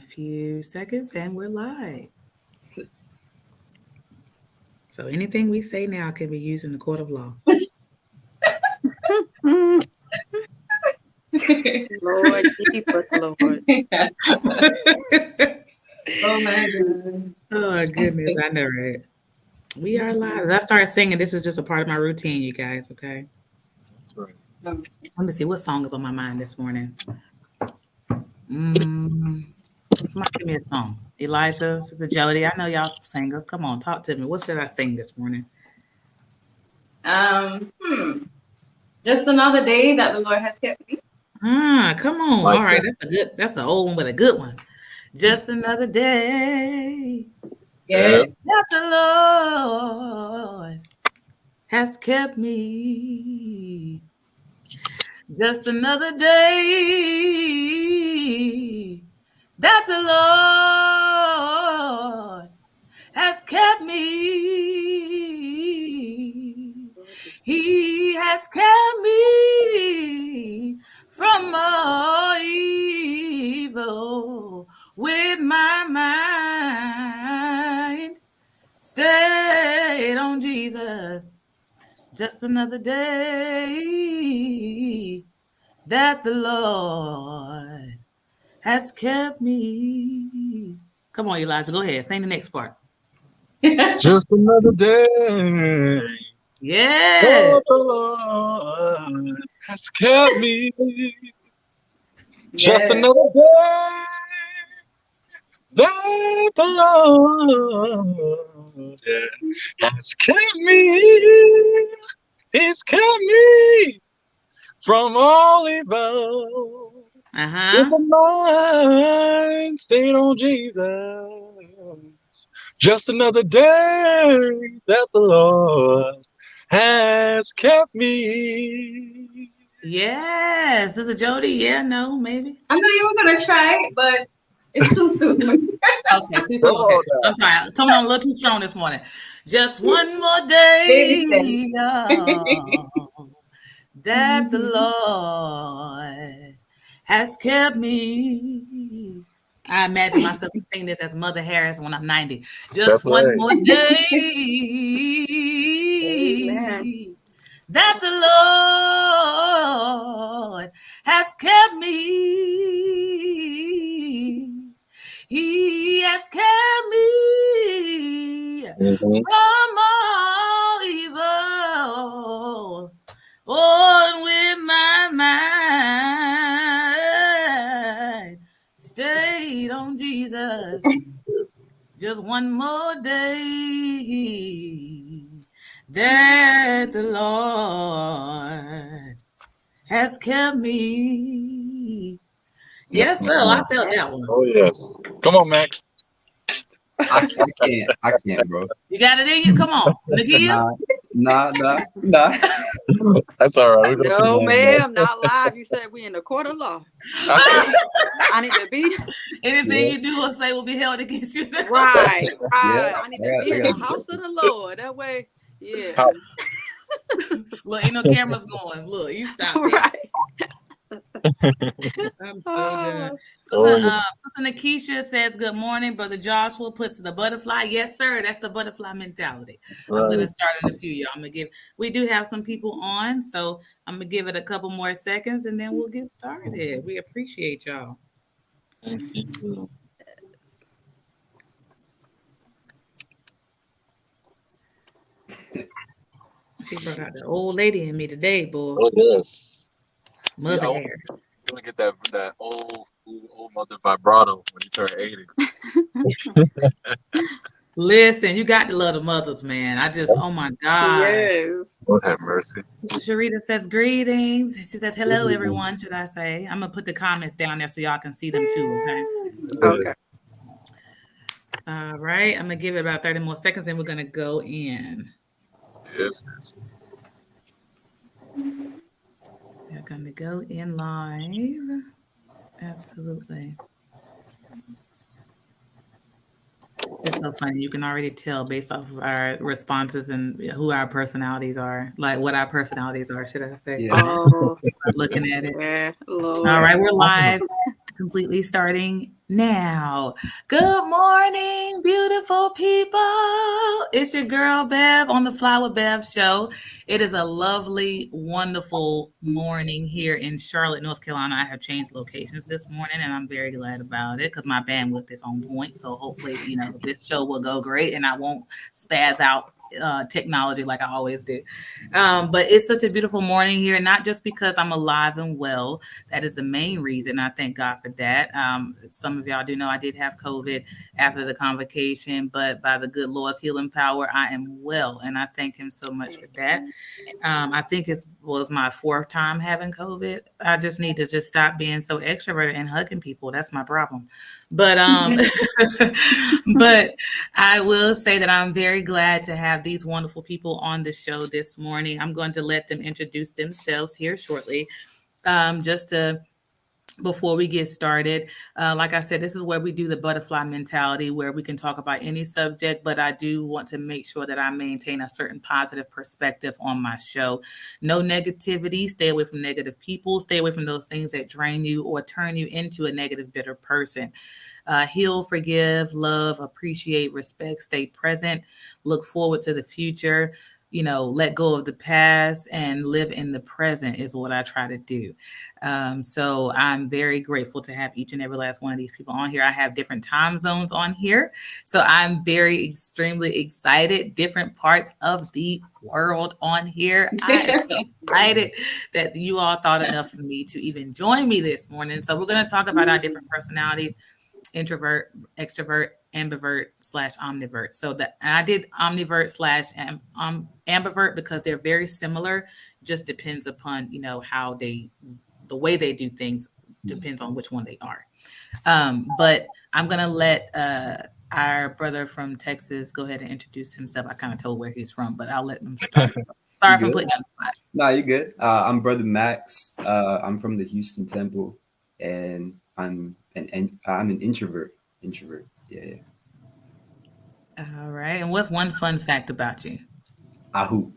few seconds and we're live. So anything we say now can be used in the court of law. Lord, keep us, Lord. Oh my goodness. Oh goodness, I know, right? We are live. As I started singing, this is just a part of my routine, you guys, okay? That's right. Let me see what song is on my mind this morning. Somebody give me a song. Elijah, Sister Jody, I know y'all some singers. Come on, talk to me. What should I sing this morning? Just another day that the Lord has kept me. Come on. Like All right, that. that's an old one, but a good one. Just another day Yeah. that the Lord has kept me. Just another day that the Lord has kept me. He has kept me from all evil, with my mind stayed on Jesus. Just another day that the Lord has kept me. Come on, Elijah, go ahead. Sing the next part. Just another day. Yes. The Lord has kept me. Just another day that the Lord has kept me. He's kept me from all evil. With a mind stayed on Jesus. Just another day that the Lord has kept me. Yes. Is it Jody? Yeah, no, maybe. I know you were gonna try, but it's too soon. Okay, too soon. Okay. I'm sorry. Coming on a little too strong this morning. Just one more day that the Lord has kept me. I imagine myself singing this as Mother Harris when I'm 90. Just one more day that the Lord has kept me. He has kept me from all evil. Oh, with my mind stayed on Jesus. Just one more day that the Lord has kept me. Yes, sir. I felt that one. Oh, yes. Come on, Mac. I can't, bro. You got it in you? Come on. Nagia? Nah. That's all right. No, ma'am, not live. You said we in the court of law. I need to be. Anything you do or say will be held against you. Right. I need to be in the house of the Lord. That way, yeah. Look, ain't no cameras going. Look, you stop there. Right. I'm so good. Sister Nakisha says, good morning. Brother Joshua puts the butterfly. Yes, sir. That's the butterfly mentality. I'm going to start in a few, y'all. We do have some people on, so I'm going to give it a couple more seconds, and then we'll get started. We appreciate y'all. Thank you. She brought out the old lady in me today, boy. Oh, yes. Mother Harris. You want to get that old school, old mother vibrato when you turn 80. Listen, you got to love the mothers, man. Oh my God. Yes. Lord have mercy. Sharita says, greetings. She says, hello, everyone, should I say. I'm going to put the comments down there so y'all can see them too, okay? Okay. All right. I'm going to give it about 30 more seconds and we're going to go in. Yes. We're going to go in live. Absolutely. It's so funny. You can already tell based off of our responses and who our personalities are, like what our personalities are, should I say? Yeah. Oh, Looking at it. yeah, Lord. All right, we're live, completely starting Now, good morning, beautiful people. It's your girl Bev on the Fly with Bev show. It is a lovely, wonderful morning here in Charlotte, North Carolina. I have changed locations this morning, and I'm very glad about it because my bandwidth is on point. So hopefully, this show will go great, and I won't spaz out technology like I always do. But it's such a beautiful morning here, not just because I'm alive and well. That is the main reason. I thank God for that. Some of y'all do know I did have COVID after the convocation, but by the good Lord's healing power, I am well, and I thank Him so much for that. I think it was my 4th time having COVID. I just need to just stop being so extroverted and hugging people. That's my problem. But but I will say that I'm very glad to have these wonderful people on the show this morning. I'm going to let them introduce themselves here shortly. Before we get started, like I said, this is where we do the butterfly mentality, where we can talk about any subject, but I do want to make sure that I maintain a certain positive perspective on my show. No negativity. Stay away from negative people. Stay away from those things that drain you or turn you into a negative, bitter person. Heal, forgive, love, appreciate, respect, stay present, look forward to the future. Let go of the past and live in the present is what I try to do. So I'm very grateful to have each and every last one of these people on here. I have different time zones on here. So I'm extremely excited. Different parts of the world on here. I am so excited that you all thought enough of me to even join me this morning. So we're going to talk about our different personalities. Introvert, extrovert, ambivert / omnivert. So I did omnivert / ambivert because they're very similar. Just depends upon, how the way they do things depends on which one they are. But I'm going to let our brother from Texas go ahead and introduce himself. I kind of told where he's from, but I'll let him start. Sorry for putting you on the spot. No, you're good. I'm Brother Max. I'm from the Houston Temple, and I'm an introvert. Yeah. All right. And what's one fun fact about you? I hoop.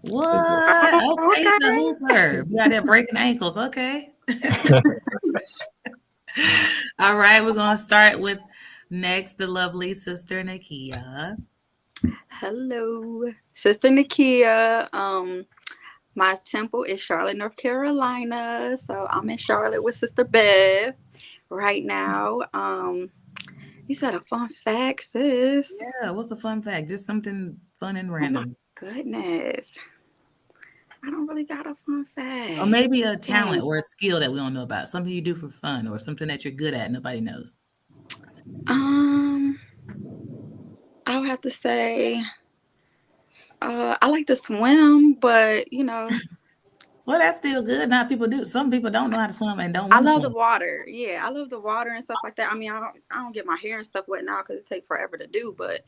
What? Okay, he's a hooper. You out there breaking ankles. Okay. All right. We're going to start with next the lovely Sister Nakia. Hello, Sister Nakia. My temple is Charlotte, North Carolina. So I'm in Charlotte with Sister Bev right now. You said a fun fact, sis. Yeah, what's a fun fact? Just something fun and random. Oh my goodness. I don't really got a fun fact. Or maybe a talent or a skill that we don't know about. Something you do for fun or something that you're good at nobody knows. I would have to say I like to swim, but Well, that's still good. Now people do. Some people don't know how to swim and don't. I love the water. Yeah, I love the water and stuff like that. I mean, I don't get my hair and stuff wet now because it takes forever to do. But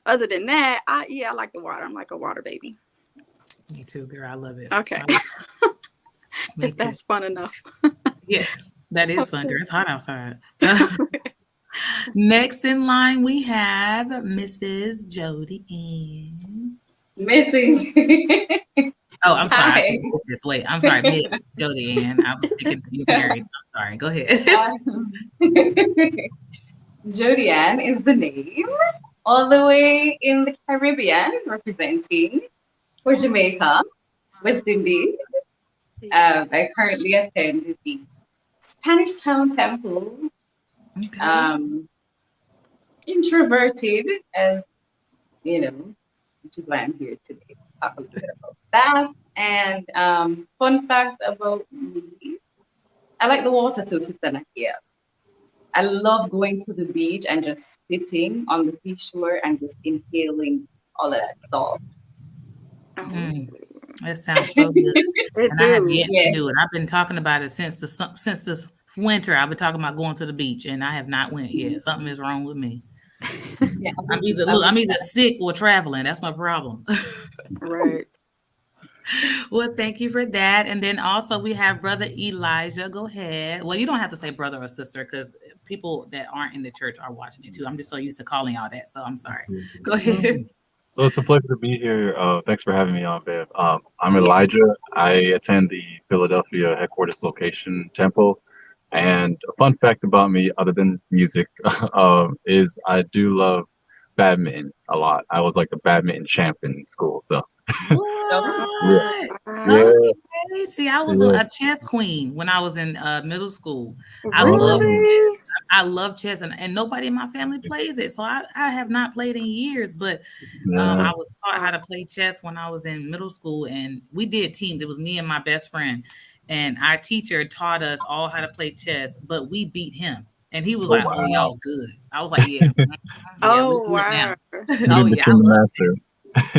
other than that, I like the water. I'm like a water baby. Me too, girl. I love it. Okay, if that's fun enough. Yes, that is fun, girl. It's hot outside. Next in line, we have Mrs. Jody Ann. Mrs. Oh, I'm sorry. Wait, I'm sorry, Miss Jody Ann. I was thinking you married. I'm sorry. Go ahead. Jody Ann is the name. All the way in the Caribbean, representing for Jamaica, West Indies. I currently attend the Spanish Town Temple. Okay. Introverted, as which is why I'm here today. Talk a little bit about that. And fun fact about me, I like the water too, Sister Nakia. I love going to the beach and just sitting on the seashore and just inhaling all of that salt. That sounds so good. And I have yet to do it. I've been talking about it since this winter. I've been talking about going to the beach, and I have not went yet. Something is wrong with me. Yeah, I'm either sick or traveling. That's my problem. Right. Well, thank you for that. And then also we have Brother Elijah. Go ahead. Well, you don't have to say brother or sister because people that aren't in the church are watching it too. I'm just so used to calling y'all that, so I'm sorry. Go ahead. Well, it's a pleasure to be here. Thanks for having me on, Bev. I'm Elijah. I attend the Philadelphia headquarters location temple. And a fun fact about me, other than music, is I do love badminton a lot. I was like the badminton champ in school. So What? yeah, Okay. See, I was yeah. a chess queen when I was in middle school. I love Really? I love chess, and nobody in my family plays it. So I have not played in years, but Yeah. I was taught how to play chess when I was in middle school, and we did teams. It was me and my best friend, and our teacher taught us all how to play chess, but we beat him. And he was Oh like, "Oh, wow. y'all good." I was like, "Yeah, yeah, we Oh good now." wow. You Oh didn't yeah, I become love the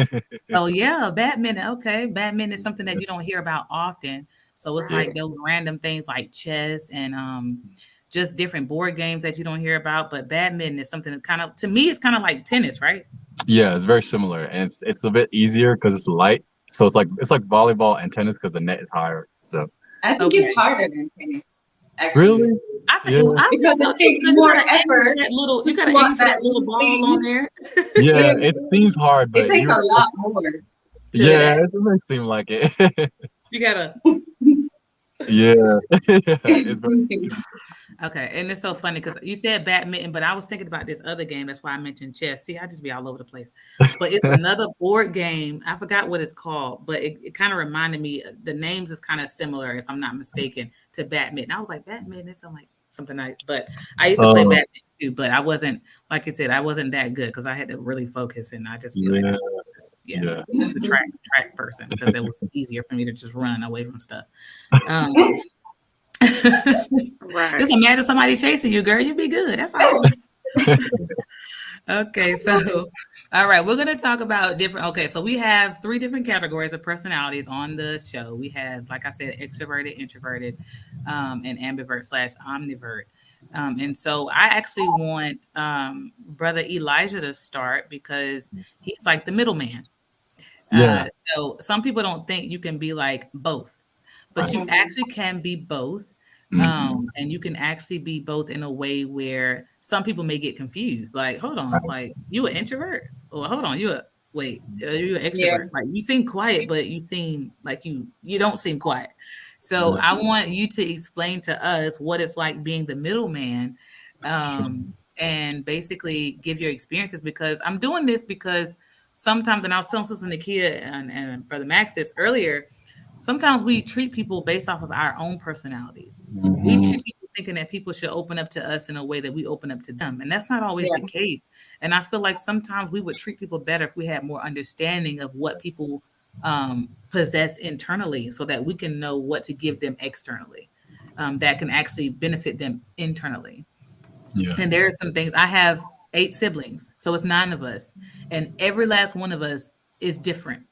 master. so yeah, badminton. Okay, badminton is something that you don't hear about often. So it's Right. like those random things like chess and just different board games that you don't hear about. But badminton is something that kind of, to me, it's kind of like tennis, right? Yeah, it's very similar, and it's a bit easier because it's light. So it's like volleyball and tennis because the net is higher. So I think Okay. it's harder than tennis, actually. really, I think yeah, I Because think so it too, takes because you more gotta aim for effort that little, to you gotta swat aim for that that little little ball on thing. there. yeah. Yeah, It seems hard, it but takes a lot more. yeah, it doesn't seem like it. You gotta. Yeah, it's very. Okay, and it's so funny because you said badminton, but I was thinking about this other game. That's why I mentioned chess. See, I just be all over the place. But it's another board game. I forgot what it's called, but it kind of reminded me. The names is kind of similar, if I'm not mistaken, to badminton. I was like, badminton. It's like something like. But I used to play Oh badminton too, but I wasn't, like I said, I wasn't that good because I had to really focus, and I just be like, yeah, yeah, yeah. the track person because it was easier for me to just run away from stuff. Um, Right. just imagine somebody chasing you, girl. You'd be good. That's all. Okay, so all right, we're gonna talk about different. Okay, so we have three different categories of personalities on the show. We have, like I said, extroverted, introverted, and ambivert slash omnivert. And so I actually want Brother Elijah to start because he's like the middleman. Yeah. So some people don't think you can be like both, but you actually can be both. And you can actually be both in a way where some people may get confused. Like, hold on, like you an introvert? Or hold on, you an Yeah. extrovert? Like you seem quiet, but you seem like you don't seem quiet. So I want you to explain to us what it's like being the middleman, and basically give your experiences because I'm doing this because sometimes, and I was telling Sister Nakia and Brother Max this earlier, sometimes we treat people based off of our own personalities. We treat people thinking that people should open up to us in a way that we open up to them. And that's not always the case. And I feel like sometimes we would treat people better if we had more understanding of what people possess internally so that we can know what to give them externally that can actually benefit them internally. Yeah. And there are some things. I have 8 siblings, so it's 9 of us, and every last one of us is different,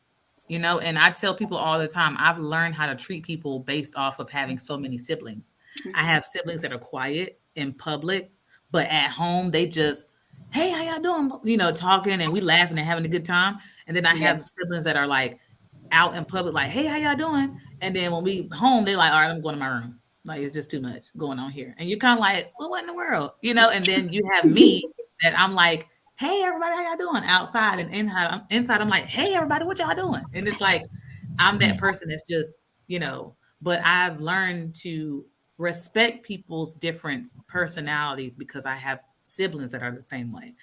you know. And I tell people all the time, I've learned how to treat people based off of having so many siblings. I have siblings that are quiet in public, but at home they just, hey, how y'all doing? You know, talking and we laughing and having a good time. And then I have siblings that are like out in public, like, hey, how y'all doing? And then when we home, they like, all right, I'm going to my room. Like it's just too much going on here. And you're kind of like, well, what in the world? You know, and then you have me that I'm like, hey everybody, how y'all doing? Outside and inside, I'm like, hey everybody, what y'all doing? And it's like I'm that person that's just, you know, but I've learned to respect people's different personalities because I have siblings that are the same way.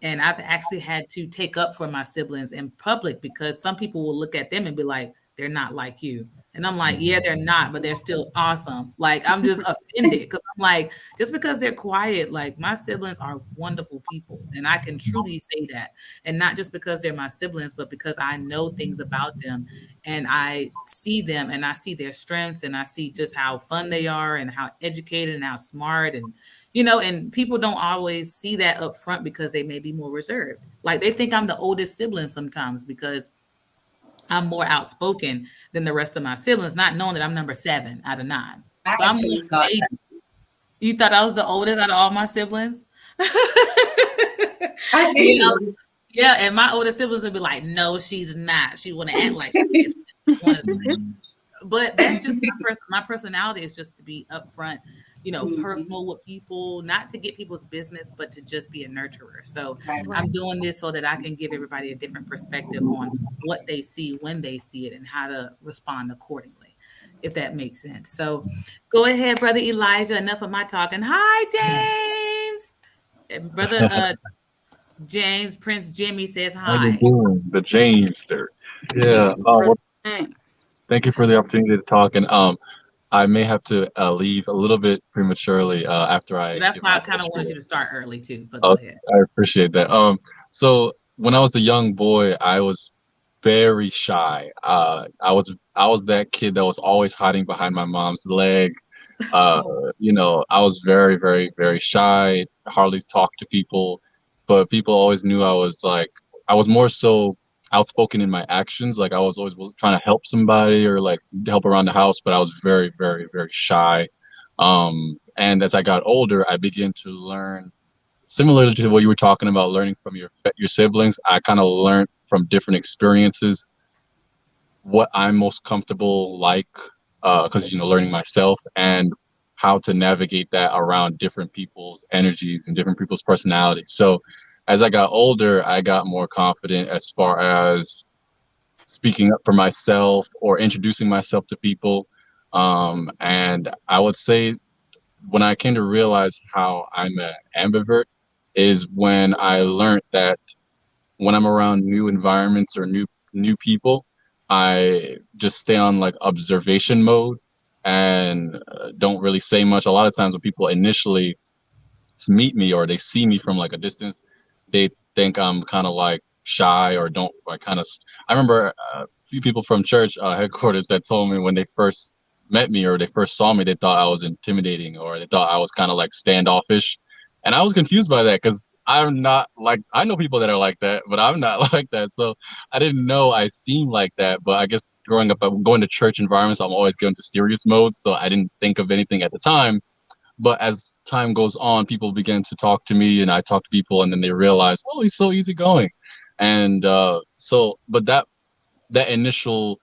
And I've actually had to take up for my siblings in public because some people will look at them and be like, they're not like you. And I'm like, yeah, they're not, but they're still awesome. Like, I'm just offended because I'm like, just because they're quiet, like my siblings are wonderful people. And I can truly say that. And not just because they're my siblings, but because I know things about them and I see them and I see their strengths and I see just how fun they are and how educated and how smart and, you know, and people don't always see that up front because they may be more reserved. Like they think I'm the oldest sibling sometimes because I'm more outspoken than the rest of my siblings, not knowing that I'm number 7 out of 9. I So I'm actually one thought baby. that. You thought I was the oldest out of all my siblings? I You know, did. yeah, and my older siblings would be like, no, she's not. She want to act like she is. One of them. But that's just my personality is just to be upfront, you know, personal with people, not to get people's business, but to just be a nurturer. So I'm doing this so that I can give everybody a different perspective on what they see when they see it and how to respond accordingly. if that makes sense. So go ahead, Brother Elijah. Enough of my talking. Hi, James. And Brother James, Prince Jimmy says How you hi. doing? The Jamester. Yeah. Well, thank you for the opportunity to talk. And I may have to leave a little bit prematurely after I. That's give why I my kind of intro. wanted you to start early too. But go ahead. I appreciate that. So when I was a young boy, I was very shy. I was that kid that was always hiding behind my mom's leg. You know, I was very, very, very shy. Hardly talked to people, but people always knew I was more so outspoken in my actions. Like I was always trying to help somebody or like help around the house, but I was very, very, very shy. And as I got older, I began to learn similar to what you were talking about, learning from your siblings. I kind of learned from different experiences what I'm most comfortable like, because learning myself and how to navigate that around different people's energies and different people's personalities. So as I got older, I got more confident as far as speaking up for myself or introducing myself to people. And I would say when I came to realize how I'm an ambivert is when I learned that when I'm around new environments or new people, I just stay on like observation mode and don't really say much. A lot of times when people initially meet me or they see me from like a distance, they think I'm kind of like shy or don't like kind of. I remember a few people from church headquarters that told me when they first met me or they first saw me, they thought I was intimidating or they thought I was kind of like standoffish. And I was confused by that because I'm not like, I know people that are like that, but I'm not like that. So I didn't know I seemed like that. But I guess growing up, going to church environments, I'm always going to serious mode. So I didn't think of anything at the time. But as time goes on, people begin to talk to me and I talk to people and then they realize, oh, he's so easygoing. And but that initial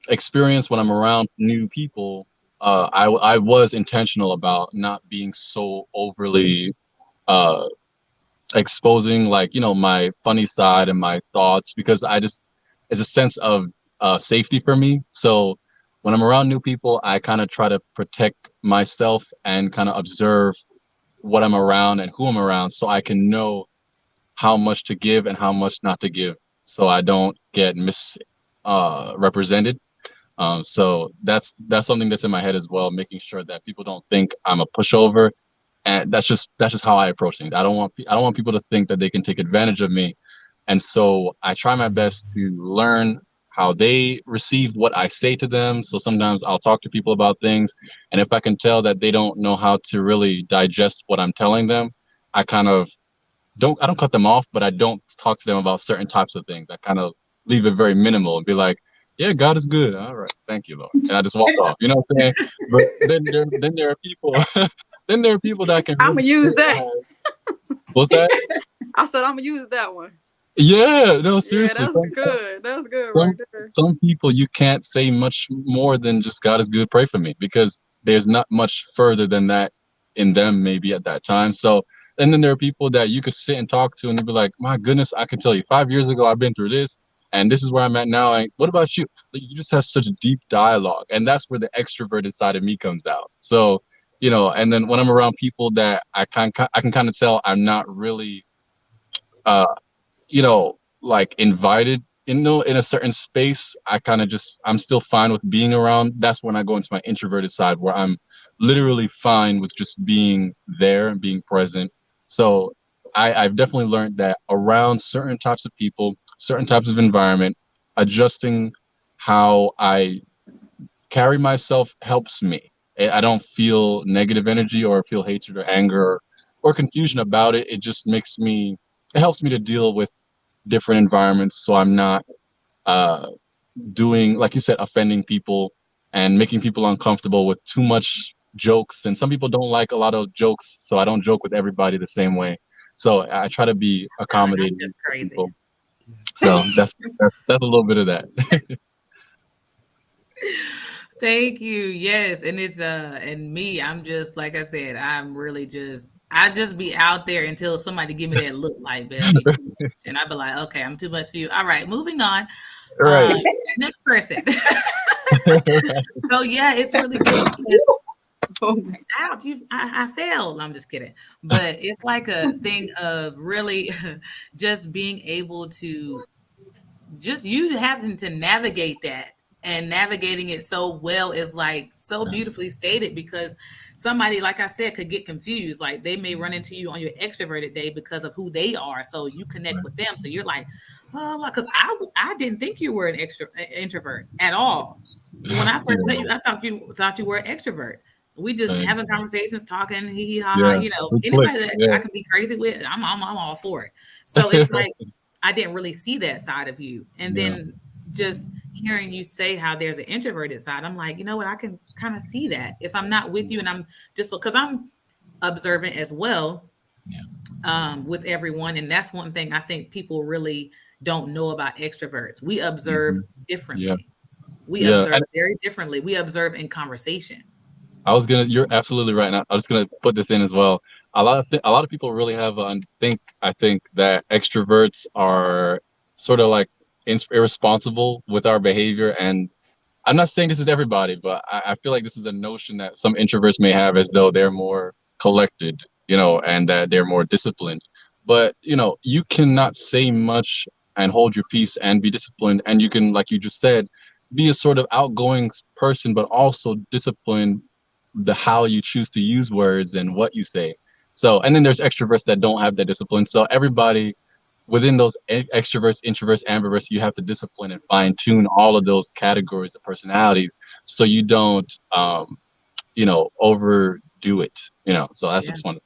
experience when I'm around new people, I was intentional about not being so overly exposing like my funny side and my thoughts because it's a sense of safety for me. So when I'm around new people, I kind of try to protect myself and kind of observe what I'm around and who I'm around so I can know how much to give and how much not to give so I don't get represented. So that's something that's in my head as well, making sure that people don't think I'm a pushover. And that's just how I approach things. I don't want people to think that they can take advantage of me. And so I try my best to learn how they receive what I say to them. So sometimes I'll talk to people about things, and if I can tell that they don't know how to really digest what I'm telling them, I kind of I don't cut them off, but I don't talk to them about certain types of things. I kind of leave it very minimal and be like, yeah, God is good. All right, thank you, Lord. And I just walk off. You know what I'm saying? But then there are people then there are people that can really I'm gonna use that. What's that? I said I'm gonna use that one. Yeah, no, seriously. Yeah, that's good. That's good right there. Some people you can't say much more than just God is good, pray for me, because there's not much further than that in them maybe at that time. So, and then there are people that you could sit and talk to and they'd be like, my goodness, I can tell you 5 years ago I've been through this and this is where I'm at now. And what about you? Like, you just have such deep dialogue, and that's where the extroverted side of me comes out. So, and then when I'm around people that I can kind of tell I'm not really like invited in a certain space, I kind of I'm still fine with being around. That's when I go into my introverted side where I'm literally fine with just being there and being present. So I've definitely learned that around certain types of people, certain types of environment, adjusting how I carry myself helps me. I don't feel negative energy or feel hatred or anger or confusion about it. It just it helps me to deal with different environments, so I'm not doing, like you said, offending people and making people uncomfortable with too much jokes. And some people don't like a lot of jokes, so I don't joke with everybody the same way. So I try to be accommodating to people. So that's a little bit of that. Thank you. Yes, and it's and me, I'm just like I said, I just be out there until somebody give me that look like, baby, too much. And I be like, okay, I'm too much for you. All right, moving on. Right. Next person. So yeah, it's really good because Oh my ouch, I failed. I'm just kidding. But it's like a thing of really just being able to just you having to navigate that, and navigating it so well is like so beautifully stated, because somebody, like I said, could get confused. Like they may run into you on your extroverted day because of who they are. So you connect with them. So you're like, oh, because I didn't think you were an introvert at all. When I first met you, I thought you were an extrovert. We just having conversations, talking, hee hee ha ha. Yeah, You know, we anybody clicked. that I Yeah. can be crazy with, I'm all for it. So it's like I didn't really see that side of you, and Yeah. then just hearing you say how there's an introverted side, I'm like, you know what, I can kind of see that if I'm not with you, and I'm just because I'm observant as well. With everyone, and that's one thing I think people really don't know about extroverts. We observe differently. We Yeah. observe very differently. We observe in conversation. You're absolutely right. Now, I'm just gonna put this in as well. A lot of people really have I think that extroverts are sort of like irresponsible with our behavior, and I'm not saying this is everybody, but I feel like this is a notion that some introverts may have, as though they're more collected, and that they're more disciplined. But you cannot say much and hold your peace and be disciplined, and you can, like you just said, be a sort of outgoing person, but also disciplined the how you choose to use words and what you say. So, and then there's extroverts that don't have that discipline. So everybody within those extroverts, introverts, ambiverts, you have to discipline and fine tune all of those categories of personalities so you don't, overdo it. So that's just one.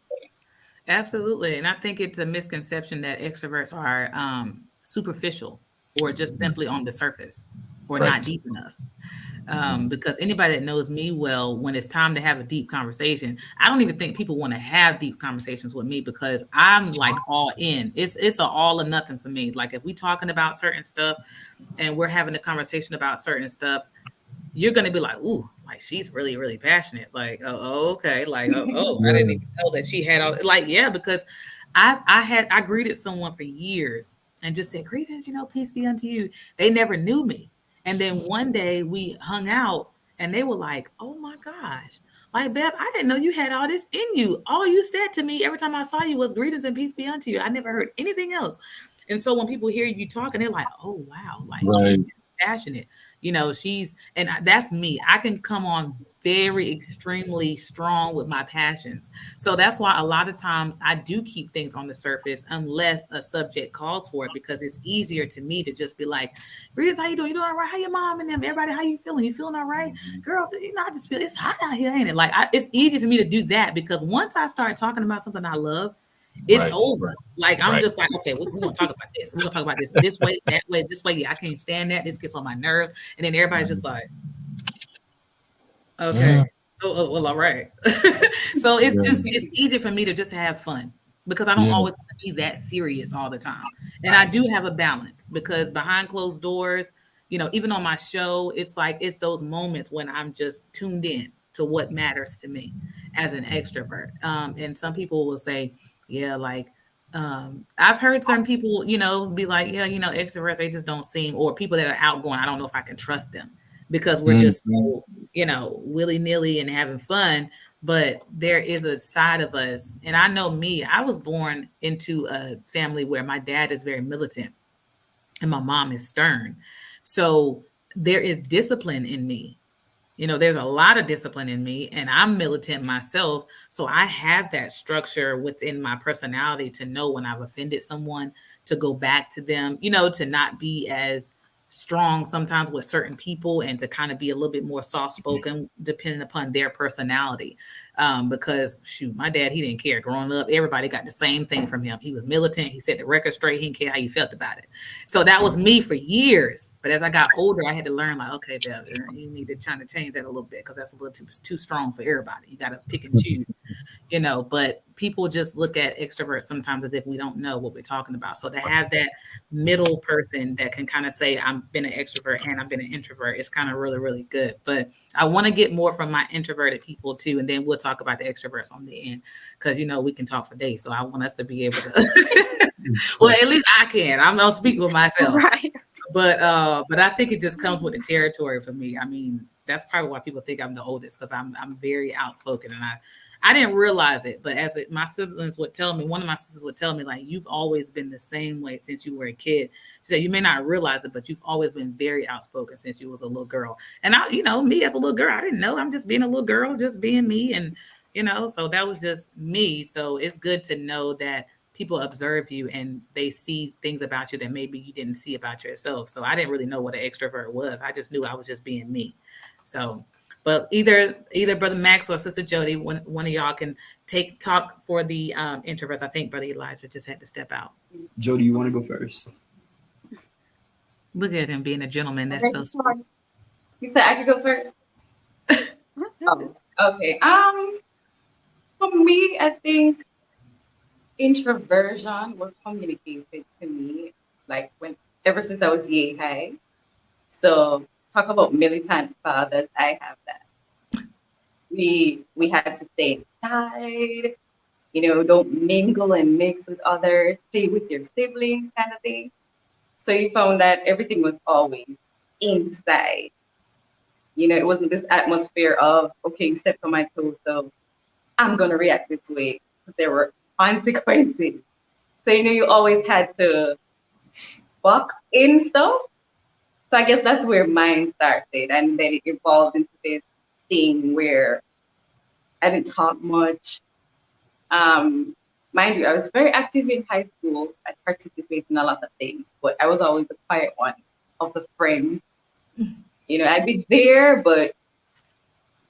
Absolutely. And I think it's a misconception that extroverts are superficial or just simply on the surface or not deep enough. Because anybody that knows me well, when it's time to have a deep conversation, I don't even think people want to have deep conversations with me because I'm like all in. It's an all or nothing for me. Like if we talking about certain stuff and we're having a conversation about certain stuff, you're going to be like, ooh, like she's really, really passionate. Like, oh okay. Like, I didn't even know that she had all like, yeah, because I greeted someone for years and just said, greetings, peace be unto you. They never knew me. And then one day we hung out and they were like, oh my gosh, like, Bev, I didn't know you had all this in you. All you said to me every time I saw you was greetings and peace be unto you. I never heard anything else. And so when people hear you talking, they're like, oh, wow, like she's passionate, and that's me. I can come on very extremely strong with my passions. So that's why a lot of times I do keep things on the surface unless a subject calls for it, because it's easier to me to just be like, greetings, how you doing? You doing all right? How your mom and them? Everybody, how you feeling? You feeling all right? Girl, I just feel it's hot out here, ain't it? Like it's easy for me to do that because once I start talking about something I love, it's over. Like I'm just like, okay, we're gonna talk about this. We're gonna talk about this way, that way, this way. Yeah, I can't stand that. This gets on my nerves. And then everybody's just like, okay, oh, well, all right. So it's easy for me to just have fun because I don't always be that serious all the time. And I do have a balance because behind closed doors, even on my show, it's like it's those moments when I'm just tuned in to what matters to me as an extrovert. And some people will say, yeah, like I've heard certain people, be like, yeah, extroverts, they just don't seem, or people that are outgoing, I don't know if I can trust them because we're just, willy-nilly and having fun. But there is a side of us. And I know me, I was born into a family where my dad is very militant and my mom is stern. So there is discipline in me. There's a lot of discipline in me and I'm militant myself. So I have that structure within my personality to know when I've offended someone, to go back to them, to not be as strong sometimes with certain people and to kind of be a little bit more soft-spoken depending upon their personality. Because shoot, my dad, he didn't care. Growing up, everybody got the same thing from him. He was militant. He set the record straight. He didn't care how you felt about it. So that was me for years. But as I got older, I had to learn like, okay, Dad, you need to try to change that a little bit because that's a little too strong for everybody. You got to pick and choose, but people just look at extroverts sometimes as if we don't know what we're talking about. So to have that middle person that can kind of say, I've been an extrovert and I've been an introvert, it's kind of really, really good. But I want to get more from my introverted people too. And then we'll talk about the extroverts on the end because, we can talk for days. So I want us to be able to, well, at least I can. I'm going to speak with myself. Right. But I think it just comes with the territory for me. I mean, that's probably why people think I'm the oldest, because I'm very outspoken, and I didn't realize it, but my siblings would tell me, one of my sisters would tell me, like, you've always been the same way since you were a kid. She said, you may not realize it, but you've always been very outspoken since you was a little girl. And me as a little girl, I didn't know. I'm just being a little girl, just being me. And, so that was just me. So it's good to know that people observe you and they see things about you that maybe you didn't see about yourself. So I didn't really know what an extrovert was. I just knew I was just being me. So, but either Brother Max or Sister Jody, one of y'all can talk for the introverts. I think Brother Elijah just had to step out. Jody, you want to go first? Look at him being a gentleman. That's so smart. You said I could go first? Oh, okay. For me, I think introversion was communicated to me like ever since I was yay high. So talk about militant fathers, I have that. We had to stay inside, don't mingle and mix with others, play with your siblings kind of thing. So you found that everything was always inside. It wasn't this atmosphere of, okay, you stepped on my toes, so I'm going to react this way. There were consequences. So, you always had to box in stuff. So I guess that's where mine started. And then it evolved into this thing where I didn't talk much. Mind you, I was very active in high school. I participated in a lot of things, but I was always the quiet one of the friends. I'd be there, but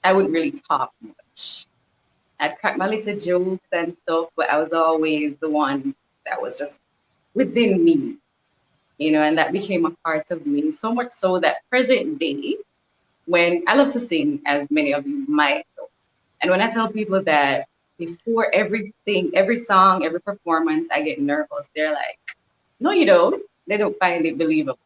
I wouldn't really talk much. I'd crack my little jokes and stuff, but I was always the one that was just within me, and that became a part of me. So much so that present day, when I love to sing, as many of you might know, and when I tell people that before every song, every performance, I get nervous, they're like, no, you don't. They don't find it believable.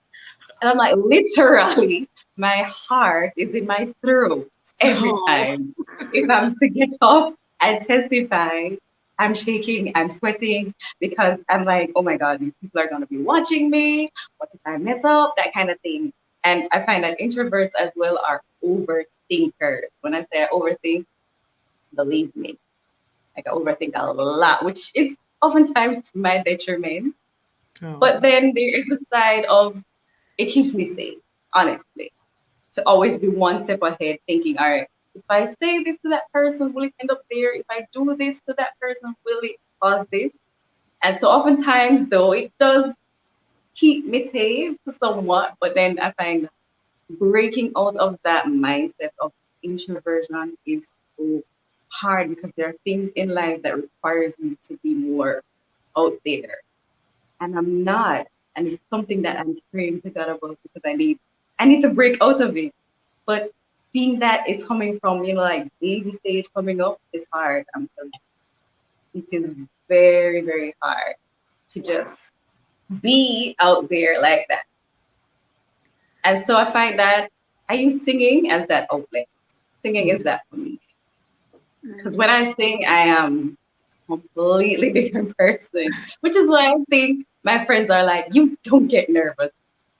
And I'm like, literally, my heart is in my throat every time. If I'm to get up and testify, I'm shaking, I'm sweating, because I'm like, oh my God, these people are going to be watching me. What if I mess up? That kind of thing. And I find that introverts as well are overthinkers. When I say I overthink, believe me, like I overthink a lot, which is oftentimes to my detriment. Oh. But then there is the side of, it keeps me safe, honestly, to always be one step ahead, thinking, all right, if I say this to that person, will it end up there? If I do this to that person, will it cause this? And so oftentimes, though, it does keep me safe somewhat, but then I find breaking out of that mindset of introversion is so hard, because there are things in life that requires me to be more out there. And I'm not. And it's something that I'm praying to God about, because I need to break out of it. But being that it's coming from, like baby stage coming up, is hard. I'm telling you. It is very, very hard to just be out there like that. And so I find that I use singing as that outlet. Singing is that for me. Because when I sing, I am a completely different person, which is why I think my friends are like, you don't get nervous,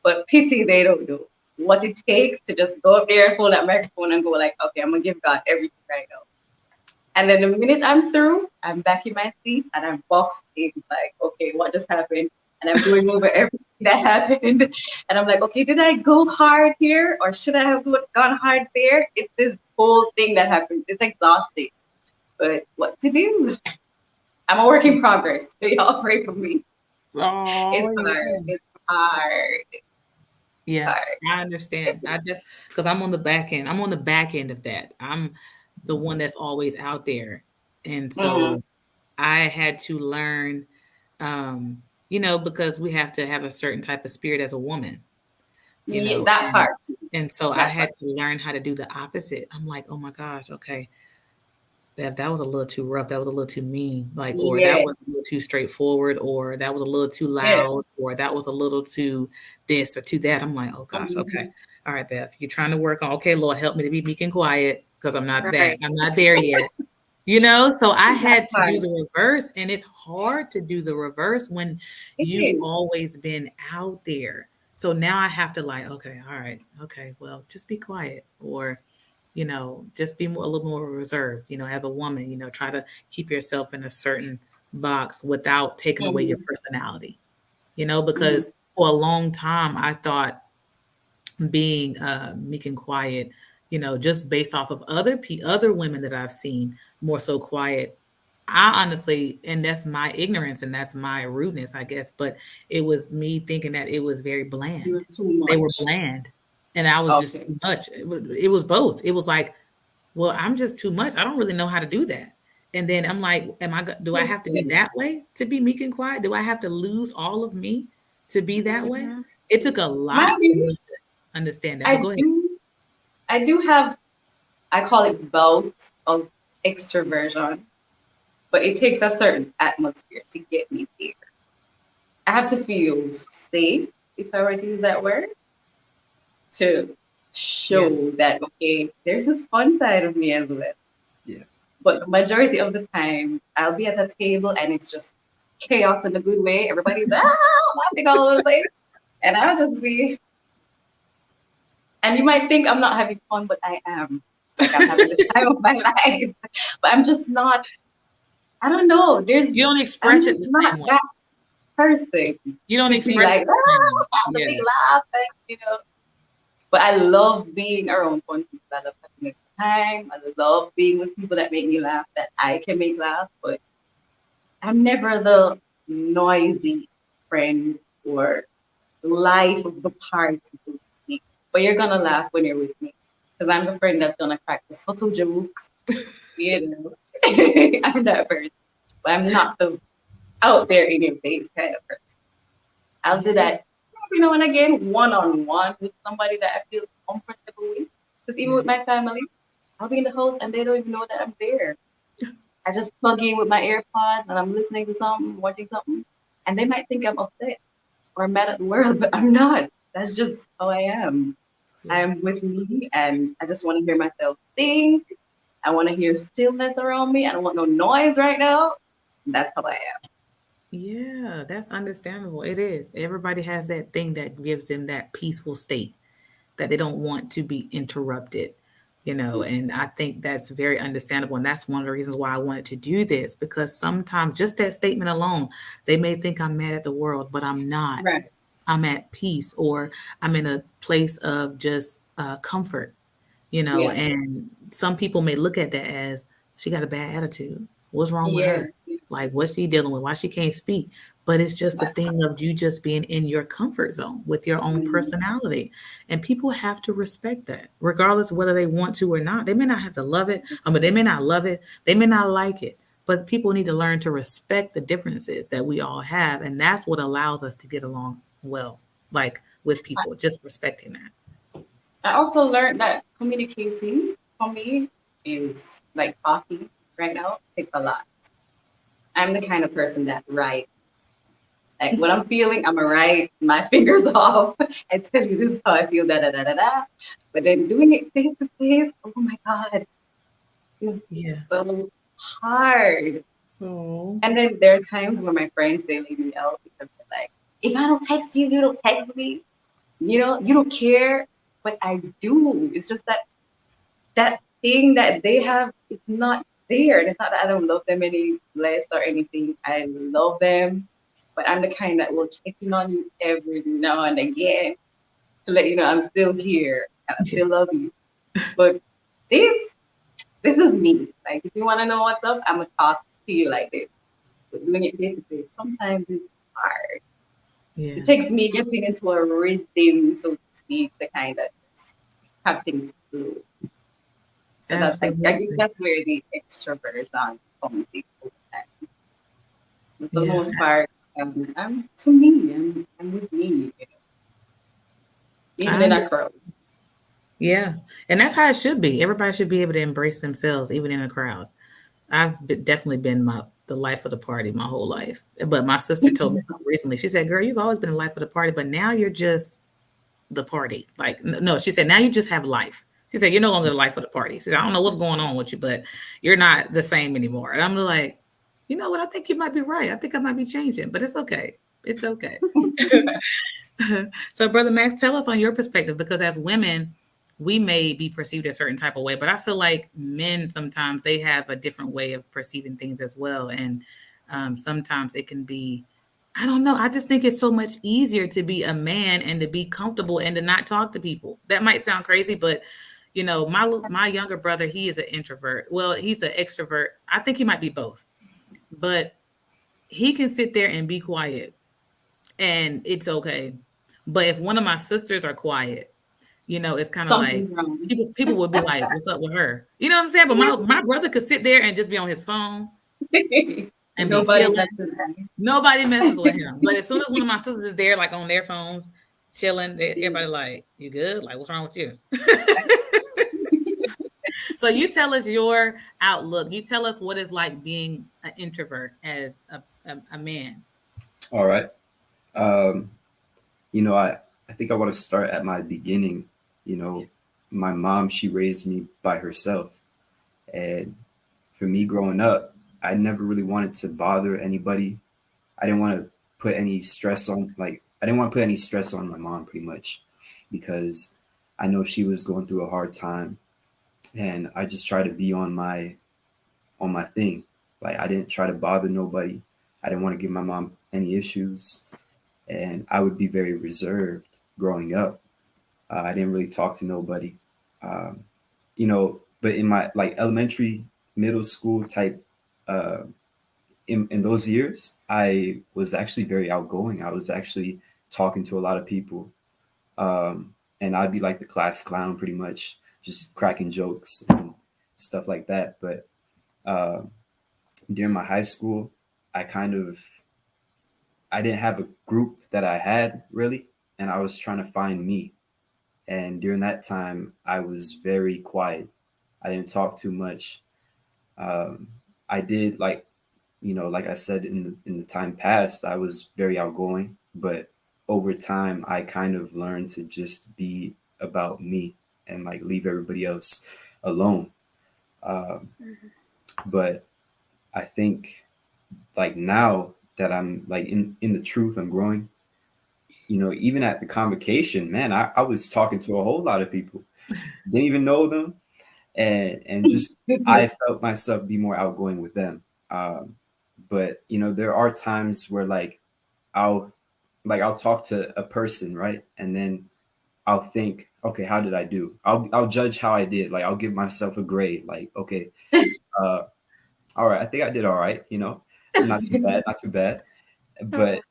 but pity they don't know what it takes to just go up there, hold that microphone and go like, okay, I'm gonna give God everything right now. And then the minute I'm through, I'm back in my seat and I'm boxed in, like, okay, what just happened? And I'm going over everything that happened. And I'm like, okay, did I go hard here? Or should I have gone hard there? It's this whole thing that happened. It's exhausting. But what to do? I'm a work in progress. So y'all pray for me. Oh, it's hard. It's hard. Yeah, hard. I understand. Because I'm on the back end. I'm on the back end of that. I'm the one that's always out there. And so I had to learn, because we have to have a certain type of spirit as a woman. That part too. And so I had to learn how to do the opposite. I'm like, oh my gosh, okay. That was a little too rough. That was a little too mean. Like, or that was a little too straightforward, or that was a little too loud, or that was a little too this or too that. I'm like, oh gosh, okay. All right, Beth, you're trying to work on, okay, Lord, help me to be meek and quiet, because I'm not that. I'm not there yet. So I had to do the reverse, and it's hard to do the reverse when you've always been out there. So now I have to like, okay, all right, okay, well, just be quiet, or just be a little more reserved. As a woman, try to keep yourself in a certain box without taking away your personality. Because for a long time I thought being meek and quiet, just based off of other women that I've seen more so quiet. I honestly, and that's my ignorance and that's my rudeness, I guess, but it was me thinking that it was very bland. You're too much. They were bland, and I was just too much. It was both. It was like, well, I'm just too much. I don't really know how to do that. And then I'm like, do I have to be that way to be meek and quiet? Do I have to lose all of me to be that way? It took a lot for me to understand that. But go ahead. I do have, I call it bouts of extroversion, but it takes a certain atmosphere to get me there. I have to feel safe, if I were to use that word, to show that, okay, there's this fun side of me as well. Yeah. But the majority of the time, I'll be at a table and it's just chaos in a good way. Everybody's laughing all over the place. And I'll just be, and you might think I'm not having fun, but I am. Like, I'm having the time of my life. But I'm just not, I don't know. You don't express it the same way. That person. You don't express it the big laugh, and, But I love being around fun people. I love having a good time. I love being with people that make me laugh, that I can make laugh. But I'm never the noisy friend or life of the party with me. But you're gonna laugh when you're with me, because I'm the friend that's gonna crack the subtle jokes. I'm that person, but I'm not the out there in your face kind of person. I'll do that every now and again, one-on-one with somebody that I feel comfortable with. Because even with my family, I'll be in the house and they don't even know that I'm there. I just plug in with my AirPods and I'm listening to something, watching something, and they might think I'm upset or mad at the world, but I'm not. That's just how I am. I'm with me, and I just want to hear myself think. I want to hear stillness around me. I don't want no noise right now. That's how I am. Yeah, that's understandable. It is. Everybody has that thing that gives them that peaceful state that they don't want to be interrupted, and I think that's very understandable. And that's one of the reasons why I wanted to do this, because sometimes just that statement alone, they may think I'm mad at the world, but I'm not. Right. I'm at peace, or I'm in a place of just comfort, and some people may look at that as, she got a bad attitude. What's wrong with her? Like, what's she dealing with? Why she can't speak? But it's just a thing of you just being in your comfort zone with your own personality. And people have to respect that, regardless of whether they want to or not. They may not have to love it. They may not love it. They may not like it. But people need to learn to respect the differences that we all have. And that's what allows us to get along well, like with people, just respecting that. I also learned that communicating for me is like talking right now. It takes a lot. I'm the kind of person that writes. Like, what I'm feeling, I'm gonna write my fingers off and tell you this is how I feel, da da da da da. But then doing it face to face, oh my God, is so hard. Oh. And then there are times where my friends, they leave me out because they're like, if I don't text you, you don't text me. You don't care. But I do. It's just that thing that they have, it's not there. And it's not that I don't love them any less or anything. I love them, but I'm the kind that will check in on you every now and again to let you know I'm still here and I still love you. But this is me. Like, if you want to know what's up, I'm gonna talk to you like this. But doing it face to face, sometimes it's hard. Yeah. It takes me getting into a rhythm, so to speak, to kind of have things flow. So I think that's where the extroversion comes in. For the most part, I'm to me, I'm with me, even in a crowd. Yeah, and that's how it should be. Everybody should be able to embrace themselves, even in a crowd. I've definitely been the life of the party my whole life. But my sister told me recently, she said, girl, you've always been the life of the party, but now you're just the party. Like, no, she said, now you just have life. She said, you're no longer the life of the party. She said, I don't know what's going on with you, but you're not the same anymore. And I'm like, you know what? I think you might be right. I think I might be changing, but it's okay. It's okay. So, Brother Max, tell us on your perspective, because as women, we may be perceived a certain type of way, but I feel like men sometimes they have a different way of perceiving things as well. And sometimes it can be, I don't know, I just think it's so much easier to be a man and to be comfortable and to not talk to people. That might sound crazy, but my younger brother, he is an introvert. Well, he's an extrovert. I think he might be both, but he can sit there and be quiet and it's okay. But if one of my sisters are quiet, it's kind of like Something's wrong. people would be like, "What's up with her?" You know what I'm saying? But my brother could sit there and just be on his phone and be Nobody chilling. messes with him. Nobody messes with him. But as soon as one of my sisters is there, like on their phones, chilling, everybody like, "You good? Like, what's wrong with you?" So you tell us your outlook. You tell us what it's like being an introvert as a man. All right. I think I want to start at my beginning. My mom, she raised me by herself. And for me growing up, I never really wanted to bother anybody. I didn't want to put any stress on, I didn't want to put any stress on my mom pretty much because I know she was going through a hard time. And I just tried to be on my thing. Like I didn't try to bother nobody. I didn't want to give my mom any issues. And I would be very reserved growing up. I didn't really talk to nobody. Um, but in my elementary, middle school type, uh, in those years, I was actually very outgoing. I was actually talking to a lot of people. And I'd be like the class clown pretty much, just cracking jokes and stuff like that. But uh, during my high school, I kind of I didn't have a group that I had really, and I was trying to find me. And during that time, I was very quiet. I didn't talk too much. Um, I did like I said in the time past, I was very outgoing, but over time, I kind of learned to just be about me and like leave everybody else alone. Um, but I think like now that I'm like in the truth, I'm growing. Even at the convocation, man, I was talking to a whole lot of people, didn't even know them, and just I felt myself be more outgoing with them. But there are times where I'll I'll talk to a person, right, and then I'll think, okay, how did I do? I'll judge how I did. Like I'll give myself a grade. Like okay, uh, all right, I think I did all right. Not too bad, not too bad. But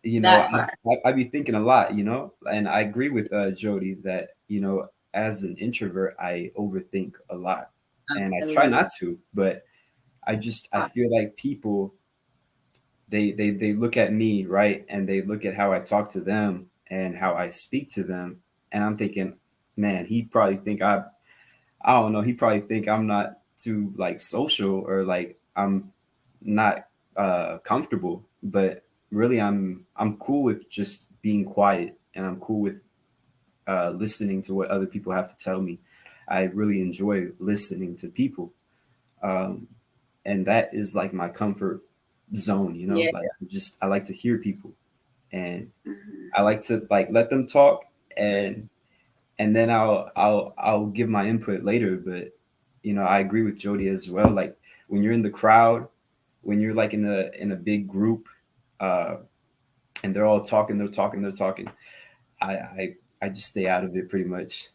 That part. I be thinking a lot, and I agree with Jody that, as an introvert, I overthink a lot and I try not to, but I feel like people, they look at me, right. And they look at how I talk to them and how I speak to them. And I'm thinking, man, he probably think I don't know. He probably think I'm not too like social or like I'm not comfortable, but really I'm cool with just being quiet and I'm cool with listening to what other people have to tell me. I really enjoy listening to people, um, and that is like my comfort zone. Yeah. Like I like to hear people, and I like to like let them talk, and then I'll give my input later. But I agree with Jody as well. Like when you're in the crowd, when you're like in a big group, uh, and they're all talking, they're talking. I just stay out of it pretty much.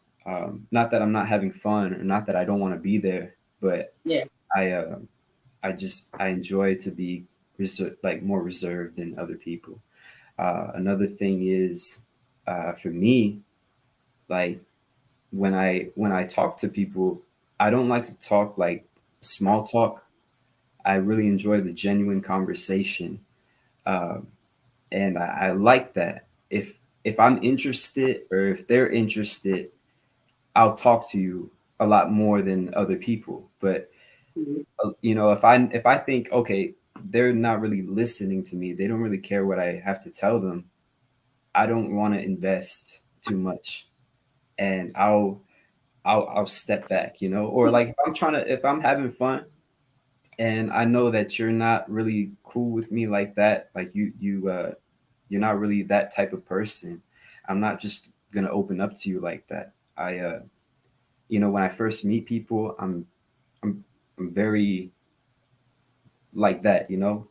Not that I'm not having fun, or not that I don't want to be there, but Yeah. I I enjoy to be like more reserved than other people. Another thing is for me, like when I talk to people, I don't like to talk like small talk. I really enjoy the genuine conversation, um, and I like that. If I'm interested or if they're interested, I'll talk to you a lot more than other people. But Mhm. if I think okay, they're not really listening to me, they don't really care what I have to tell them. I don't want to invest too much, and I'll step back, or like if I'm having fun and I know that you're not really cool with me like that, like you're not really that type of person, I'm not just gonna open up to you like that. When I first meet people, I'm very like that,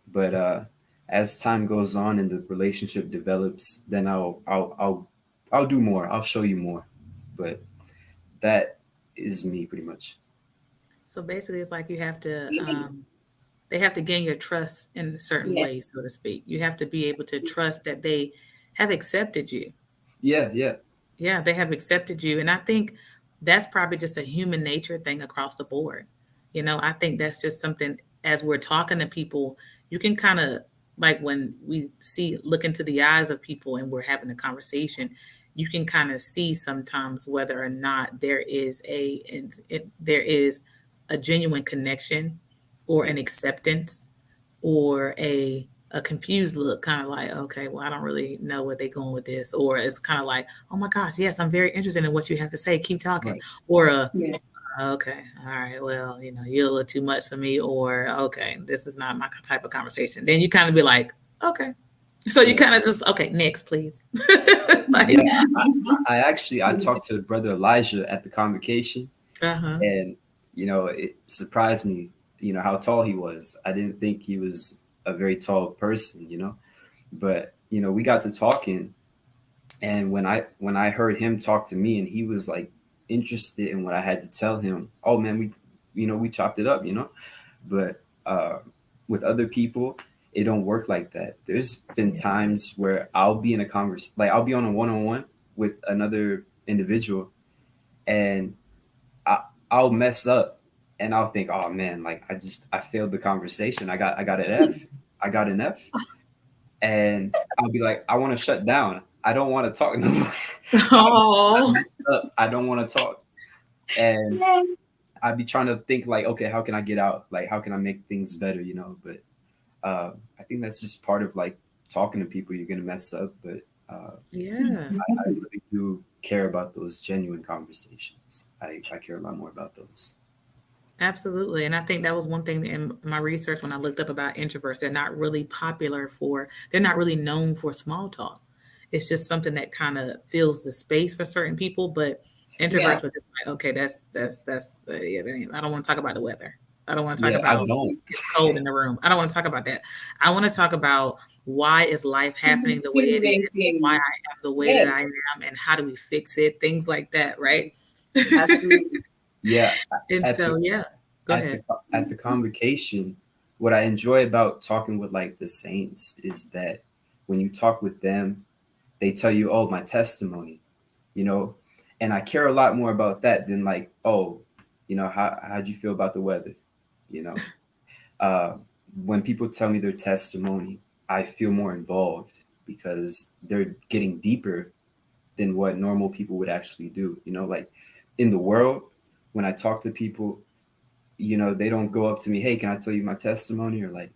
but as time goes on and the relationship develops, then I'll do more. I'll show you more. But that is me pretty much. So basically, it's like you have to, they have to gain your trust in certain ways, so to speak. You have to be able to trust that they have accepted you. Yeah. Yeah, they have accepted you. And I think that's probably just a human nature thing across the board. I think that's just something, as we're talking to people, you can kind of, like when we look into the eyes of people and we're having a conversation, you can kind of see sometimes whether or not there is a genuine connection or an acceptance or a confused look, kind of like, okay, well, I don't really know where they're going with this. Or it's kind of like, oh my gosh, yes, I'm very interested in what you have to say. Keep talking. Right. Or okay, all right, well, you're a little too much for me. Or okay, this is not my type of conversation. Then you kind of be like, okay. So you kind of just, okay, next, please. I talked to Brother Elijah at the convocation, and it surprised me, how tall he was. I didn't think he was a very tall person, but we got to talking, and when I heard him talk to me, and he was like interested in what I had to tell him, oh man, we chopped it up, but with other people, it don't work like that. There's been times where I'll be in a conversation, like I'll be on a one-on-one with another individual, and I'll mess up, and I'll think, oh man, like I failed the conversation. I got an F. I got an F, and I'll be like, I want to shut down. I don't want to talk no more. I don't want to talk, and I'd be trying to think like, okay, how can I get out? Like, how can I make things better? But I think that's just part of like talking to people. You're gonna mess up, but I really do care about those genuine conversations. I care a lot more about those. Absolutely. And I think that was one thing in my research when I looked up about introverts. They're not really they're not really known for small talk. It's just something that kind of fills the space for certain people. But introverts are just like, okay, that's I don't want to talk about the weather. I don't want to talk about it's cold in the room. I don't want to talk about that. I want to talk about why is life happening the way it is, why I am the way that I am, and how do we fix it, things like that, right? Absolutely. Yeah. And so, go ahead. At the convocation, what I enjoy about talking with like the saints is that when you talk with them, they tell you, oh, my testimony, and I care a lot more about that than like, oh, how'd you feel about the weather? When people tell me their testimony, I feel more involved because they're getting deeper than what normal people would actually do. Like in the world, when I talk to people, they don't go up to me, hey, can I tell you my testimony? Or like,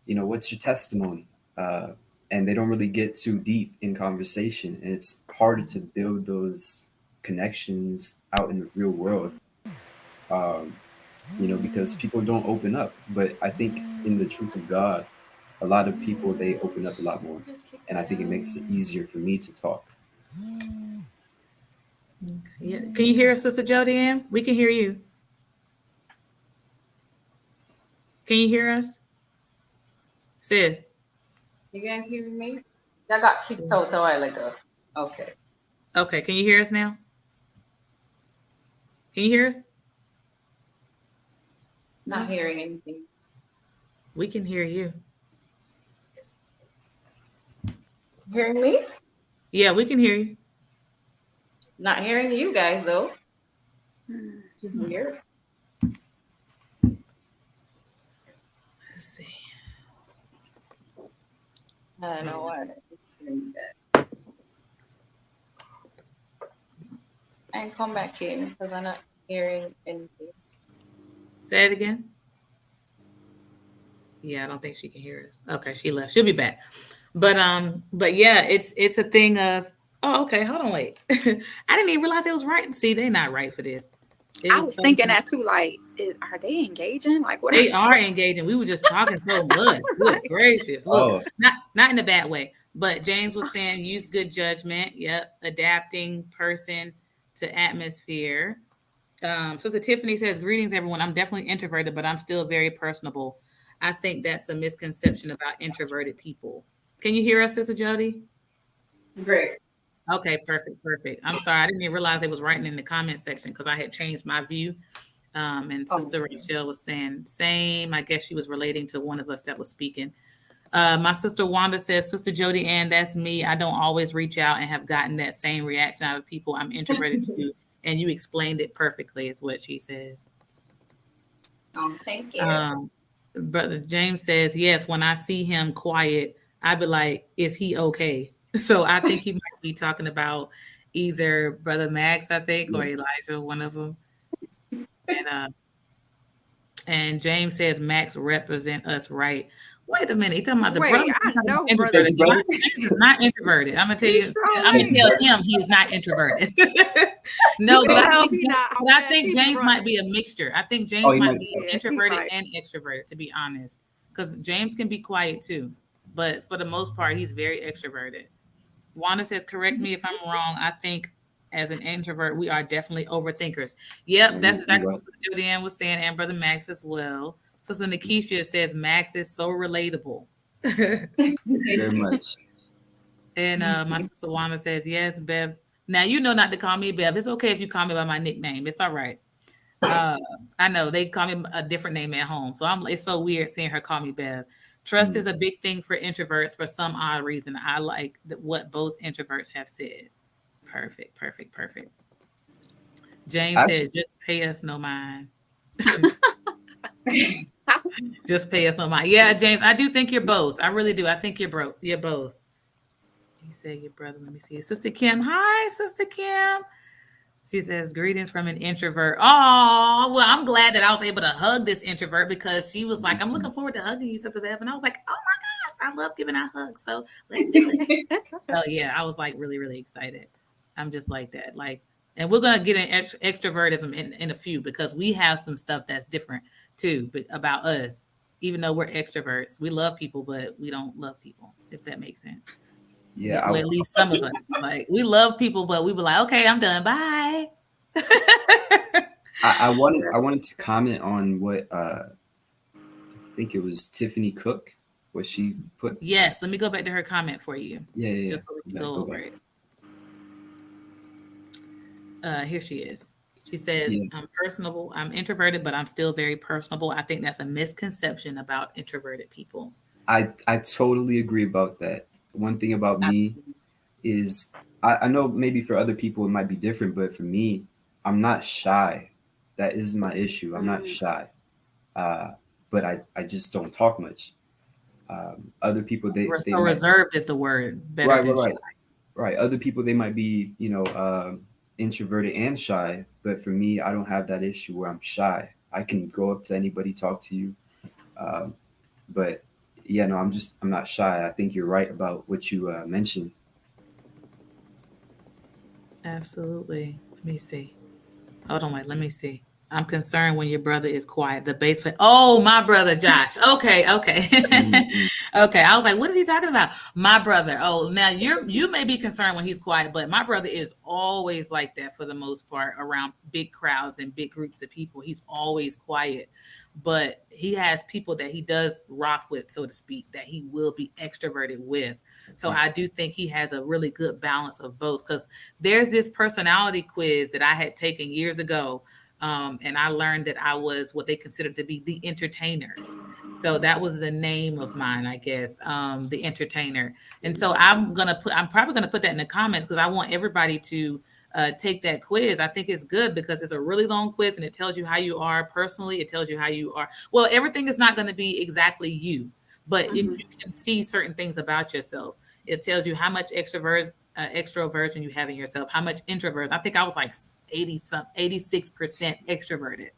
what's your testimony? And they don't really get too deep in conversation. And it's harder to build those connections out in the real world, because people don't open up. But I think in the truth of God, a lot of people, they open up a lot more. And I think it makes it easier for me to talk. Yeah. Can you hear us, Sister Jodianne? We can hear you. Can you hear us? Sis? You guys hear me? I got kicked out a while ago. Okay. Okay, can you hear us now? Can you hear us? Not hearing anything. We can hear you. Hearing me? Yeah, we can hear you. Not hearing you guys though. Which is weird. Let's see. I don't know why. And come back in because I'm not hearing anything. Say it again. Yeah, I don't think she can hear us. Okay, she left. She'll be back. But yeah, it's a thing of, oh, okay, hold on, wait. I didn't even realize it was right. See, they're not right for this. I was thinking that too. Like, are they engaging? Like, what? They are engaging. We were just talking so much. Good gracious! Look, not in a bad way, but James was saying use good judgment. Yep, adapting person to atmosphere. Sister Tiffany says, greetings, everyone. I'm definitely introverted, but I'm still very personable. I think that's a misconception about introverted people. Can you hear us, Sister Jody? Great. Okay, perfect. I'm sorry. I didn't even realize they was writing in the comment section because I had changed my view. And Sister Rachel was saying same. I guess she was relating to one of us that was speaking. My sister Wanda says, Sister Jody Ann, that's me. I don't always reach out and have gotten that same reaction out of people I'm introverted to. And you explained it perfectly, is what she says. Oh, thank you. Brother James says, yes, when I see him quiet, I'd be like, is he okay? So I think he might be talking about either Brother Max, I think, or Elijah, one of them. And James says, Max represent us right. Wait a minute. He's talking about the brother. I know, introverted. James is not introverted. I'm going to tell you. I'm going to tell him he's not introverted. No, but I think James might be a mixture. I think James might be introverted and extroverted, to be honest. Because James can be quiet too. But for the most part, he's very extroverted. Wanda says, correct me if I'm wrong. I think as an introvert, we are definitely overthinkers. Yep, that's exactly what Sister Judy Ann was saying, and Brother Max as well. Sister Nikisha says, Max is so relatable. Very much. And my sister Wanda says, yes, Bev. Now, you know not to call me Bev. It's okay if you call me by my nickname. It's all right. I know they call me a different name at home. So it's so weird seeing her call me Bev. Trust is a big thing for introverts for some odd reason. I like what both introverts have said. Perfect. James said, just pay us no mind. Just pay us no mind. Yeah, James, I do think you're both. I really do. I think you're both. You say your brother. Let me see. Sister Kim. Hi, Sister Kim. She says, greetings from an introvert. Oh, well, I'm glad that I was able to hug this introvert because she was like, I'm looking forward to hugging you, Sister Bev. And I was like, oh my gosh, I love giving out hugs. So let's do it. So yeah, I was like really, really excited. I'm just like that. Like, and we're going to get in extrovertism in a few because we have some stuff that's different too about us. Even though we're extroverts, we love people, but we don't love people, if that makes sense. Yeah, or at least some of us. Like, we love people, but we were like, okay, I'm done. Bye. I wanted to comment on what I think it was Tiffany Cook, what she put. Yes, let me go back to her comment for you. Yeah. Just so we can go over it. Here she is. She says, I'm personable. I'm introverted, but I'm still very personable. I think that's a misconception about introverted people. I totally agree about that. One thing about me is I know maybe for other people it might be different, but for me, I'm not shy. That is my issue. I'm not shy, but I just don't talk much. Other people they reserved is the word. Right. Other people they might be introverted and shy, but for me, I don't have that issue where I'm shy. I can go up to anybody, talk to you, but. Yeah, no, I'm not shy. I think you're right about what you mentioned. Absolutely. Let me see. Hold on, wait. Let me see. I'm concerned when your brother is quiet. The bass player. Oh, my brother, Josh. Okay. Okay. I was like, what is he talking about? My brother. Oh, now you may be concerned when he's quiet, but my brother is always like that for the most part around big crowds and big groups of people. He's always quiet, but he has people that he does rock with, so to speak, that he will be extroverted with. So I do think he has a really good balance of both, because there's this personality quiz that I had taken years ago. And I learned that I was what they considered to be the entertainer. So that was the name of mine, I guess, the entertainer. And so I'm probably going to put that in the comments because I want everybody to take that quiz. I think it's good because it's a really long quiz and it tells you how you are personally. It tells you how you are. Well, everything is not going to be exactly you, but you can see certain things about yourself. It tells you how much extroversion you have in yourself, how much introvert. I think I was like 86% extroverted.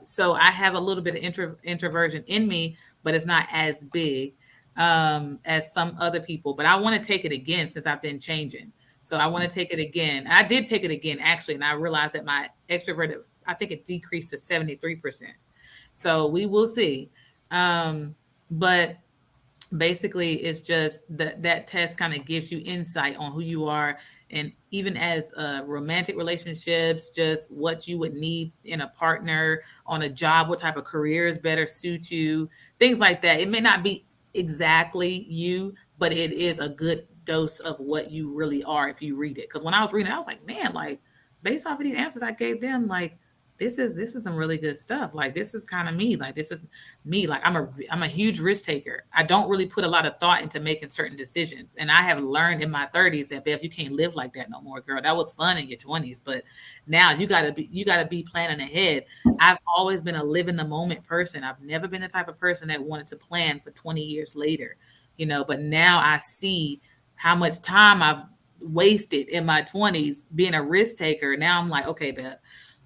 So I have a little bit of introversion in me, but it's not as big as some other people. But I want to take it again since I've been changing. So I want to take it again. I did take it again, actually, and I realized that my extrovert, I think it decreased to 73%. So we will see. But basically it's just that test kind of gives you insight on who you are, and even as romantic relationships, just what you would need in a partner, on a job, what type of careers better suit you, things like that. It may not be exactly you, but it is a good dose of what you really are if you read it. Because when I was reading it, I was like, man, like based off of these answers I gave them, like this is some really good stuff. Like this is kind of me. Like this is me. Like I'm a huge risk taker. I don't really put a lot of thought into making certain decisions. And I have learned in my 30s that, Bev, you can't live like that no more, girl. That was fun in your 20s, but now you gotta be planning ahead. I've always been a live in the moment person. I've never been the type of person that wanted to plan for 20 years later, but now I see how much time I've wasted in my 20s being a risk taker. Now I'm like, okay, Bev,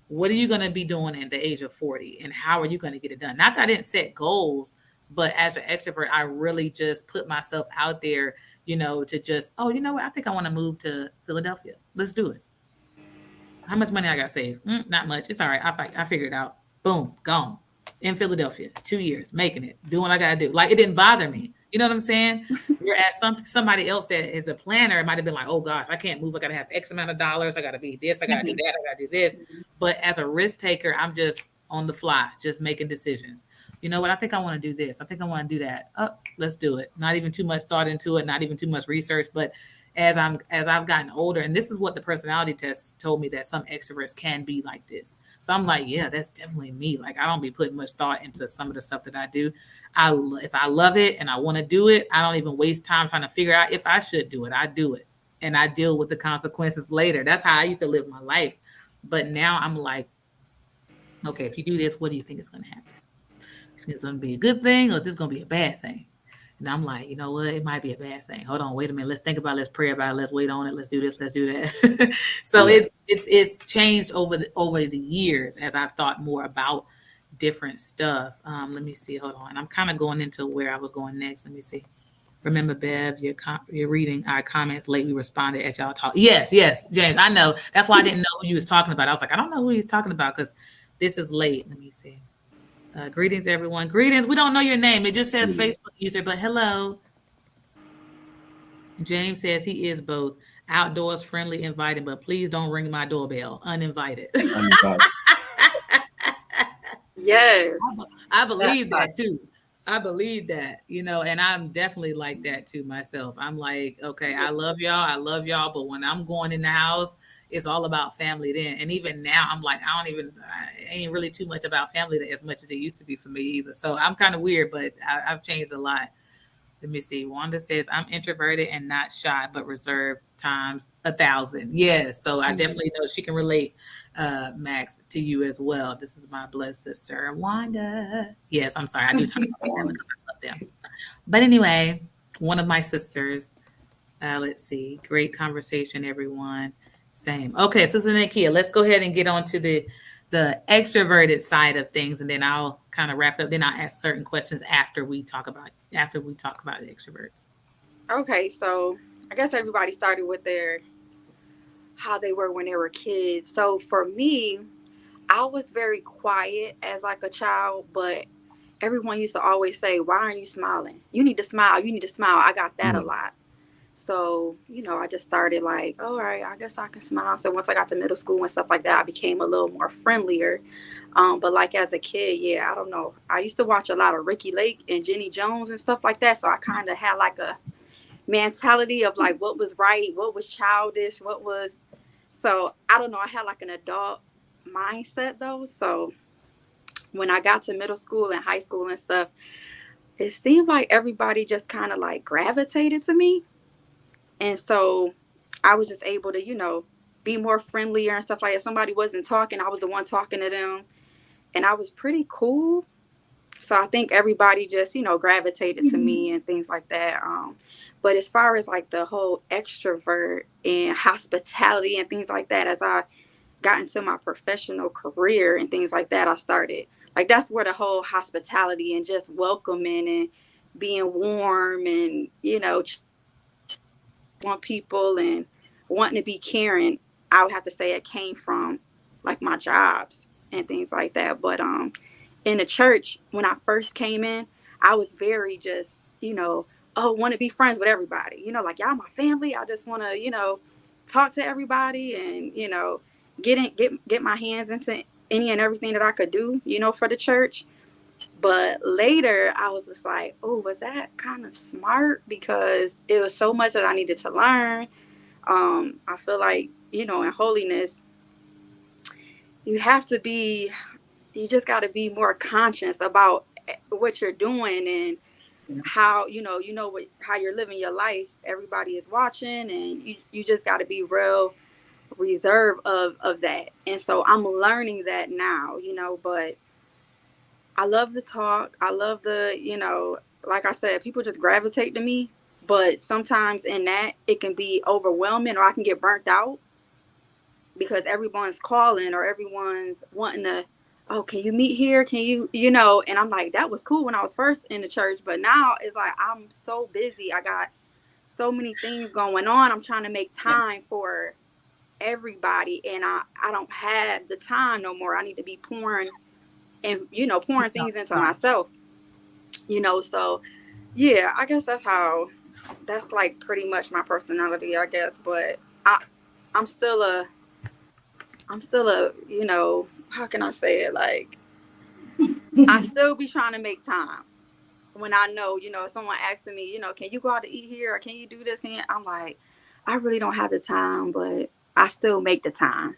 what are you going to be doing at the age of 40, and how are you going to get it done? Not that I didn't set goals, but as an extrovert, I really just put myself out there, to just, oh, you know what? I think I want to move to Philadelphia. Let's do it. How much money I got saved? Not much. It's all right. I figured it out. Boom, gone. In Philadelphia, 2 years, making it, doing what I got to do. Like, it didn't bother me. You know what I'm saying? Whereas somebody else that is a planner, it might have been like, oh gosh, I can't move. I got to have X amount of dollars. I got to be this. I got to do that. I got to do this. But as a risk taker, I'm just on the fly, just making decisions. You know what? I think I want to do this. I think I want to do that. Oh, let's do it. Not even too much thought into it. Not even too much research. But as I've gotten older, and this is what the personality test told me, that some extroverts can be like this. So I'm like, yeah, that's definitely me. Like, I don't be putting much thought into some of the stuff that I do. If I love it and I want to do it, I don't even waste time trying to figure out if I should do it. I do it, and I deal with the consequences later. That's how I used to live my life. But now I'm like, okay, if you do this, what do you think is going to happen? Is it going to be a good thing, or is this going to be a bad thing? And I'm like, you know what? It might be a bad thing. Hold on, wait a minute. Let's think about it. Let's pray about it. Let's wait on it. Let's do this. Let's do that. So yeah. It's changed over the years as I've thought more about different stuff. Let me see. Hold on. I'm kind of going into where I was going next. Let me see. Remember, Bev, you're reading our comments late. We responded at y'all talk. Yes, James. I know. That's why I didn't know who you was talking about. I was like, I don't know who he's talking about because this is late. Let me see. Greetings, everyone. Greetings. We don't know your name. It just says Facebook user, but hello. James says he is both outdoors, friendly, invited, but please don't ring my doorbell. Uninvited. Yes. I believe that too. I believe that, and I'm definitely like that too myself. I'm like, okay, I love y'all, but when I'm going in the house, it's all about family then. And even now, I'm like, I ain't really too much about family as much as it used to be for me either. So I'm kind of weird, but I've changed a lot. Let me see. Wanda says, I'm introverted and not shy, but reserved times 1,000. Yes. So I definitely know she can relate, Max, to you as well. This is my blessed sister, Wanda. Yes, I'm sorry. I do talk about them because I love them. But anyway, one of my sisters. Let's see. Great conversation, everyone. Same. Okay, Sister Nakia, let's go ahead and get on to the extroverted side of things, and then I'll kind of wrap it up. Then I'll ask certain questions after we talk about the extroverts. Okay, so I guess everybody started with how they were when they were kids. So for me, I was very quiet as like a child, but everyone used to always say, why aren't you smiling? You need to smile. You need to smile. I got that a lot. So, I just started like, oh, all right, I guess I can smile. So once I got to middle school and stuff like that, I became a little more friendlier. But like as a kid, yeah, I don't know. I used to watch a lot of Ricky Lake and Jenny Jones and stuff like that. So I kind of had like a mentality of like what was right, what was childish, so I don't know. I had like an adult mindset though. So when I got to middle school and high school and stuff, it seemed like everybody just kind of like gravitated to me. And so I was just able to, be more friendlier and stuff like that. If somebody wasn't talking, I was the one talking to them. And I was pretty cool. So I think everybody just, gravitated to me and things like that. But as far as like the whole extrovert and hospitality and things like that, as I got into my professional career and things like that, I started, like, that's where the whole hospitality and just welcoming and being warm and, want people and wanting to be caring, I would have to say it came from like my jobs and things like that. But in the church, when I first came in, I was very just, want to be friends with everybody. Like, y'all my family. I just want to, talk to everybody and, get my hands into any and everything that I could do, for the church. But later I was just like, oh, was that kind of smart? Because it was so much that I needed to learn. I feel like, in holiness, you just got to be more conscious about what you're doing and how, how you're living your life. Everybody is watching, and you just got to be real reserved of that. And so I'm learning that now, but I love to talk. I love like I said, people just gravitate to me. But sometimes in that, it can be overwhelming, or I can get burnt out because everyone's calling or everyone's wanting to, oh, can you meet here? Can you, and I'm like, that was cool when I was first in the church. But now it's like, I'm so busy. I got so many things going on. I'm trying to make time for everybody. And I don't have the time no more. I need to be pouring things into myself, so yeah, I guess that's like pretty much my personality, I guess. But I'm still a, how can I say it? Like, I still be trying to make time when I know, if someone asking me, can you go out to eat here or can you do this? I'm like, I really don't have the time, but I still make the time.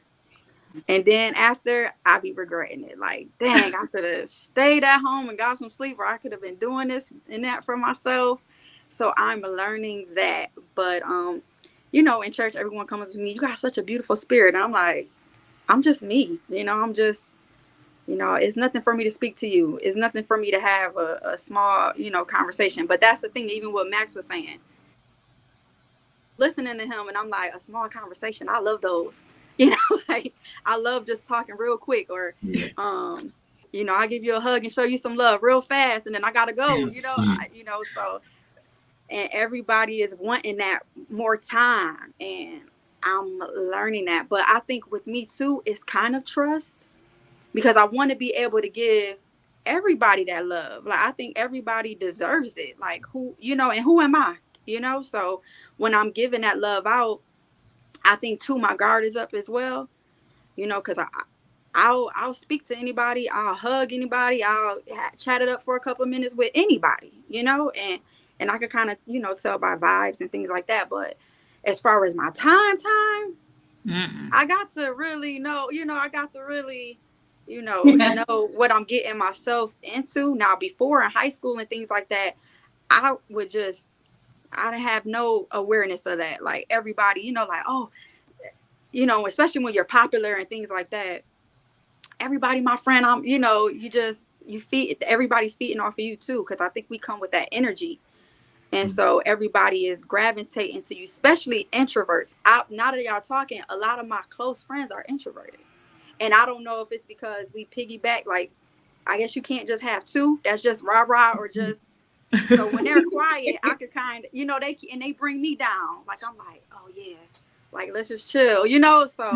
And then after, I be regretting it. Like, dang, I could have stayed at home and got some sleep, or I could have been doing this and that for myself. So I'm learning that. But, in church, everyone comes to me, you got such a beautiful spirit. And I'm like, I'm just me. I'm just, it's nothing for me to speak to you. It's nothing for me to have a small, conversation. But that's the thing, even what Max was saying. Listening to him, and I'm like, a small conversation, I love those. Like, I love just talking real quick, or I give you a hug and show you some love real fast, and then I gotta go. So, and everybody is wanting that more time, and I'm learning that. But I think with me too, it's kind of trust, because I want to be able to give everybody that love. Like, I think everybody deserves it. Like, who, and who am I? So when I'm giving that love out, I think too, my guard is up as well, because I'll speak to anybody, I'll hug anybody, I'll chat it up for a couple of minutes with anybody, and I can kind of, tell by vibes and things like that. But as far as my time, I got to really know, I got to really, know what I'm getting myself into. Now, before in high school and things like that, I didn't have no awareness of that. Like, everybody, like, oh, especially when you're popular and things like that, everybody, my friend, everybody's feeding off of you too. Cause I think we come with that energy. And so everybody is gravitating to you, especially introverts. Now that y'all talking, a lot of my close friends are introverted. And I don't know if it's because we piggyback, like, I guess you can't just have two. That's just rah-rah, or just, so when they're quiet, I could kind of, they bring me down. Like, I'm like, oh yeah, like, let's just chill, so.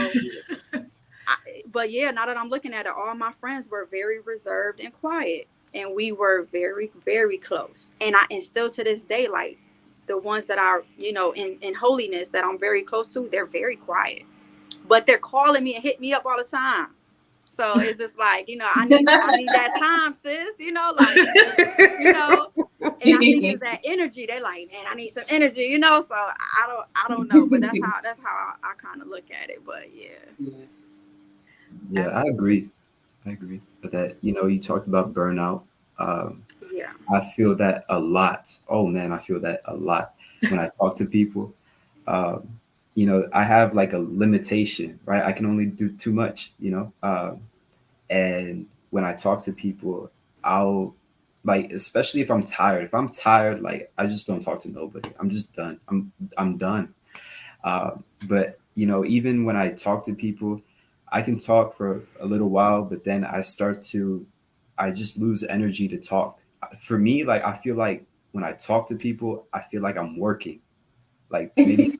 But yeah, now that I'm looking at it, all my friends were very reserved and quiet, and we were very, very close. And still to this day, like, the ones that are, in holiness that I'm very close to, they're very quiet, but they're calling me and hit me up all the time. So it's just like, I need that time, sis, like, and I think it's that energy. They're like, man, I need some energy, so I don't know, but that's how I kind of look at it. But yeah, I agree with that. You talked about burnout. yeah, I feel that a lot. Oh man, I feel that a lot when I talk to people. I have like a limitation, right? I can only do too much, and when I talk to people, I'll, like, especially if I'm tired. If I'm tired, like, I just don't talk to nobody. I'm just done. I'm done. But even when I talk to people, I can talk for a little while, but then I just lose energy to talk. For me, like, I feel like when I talk to people, I feel like I'm working. Like, maybe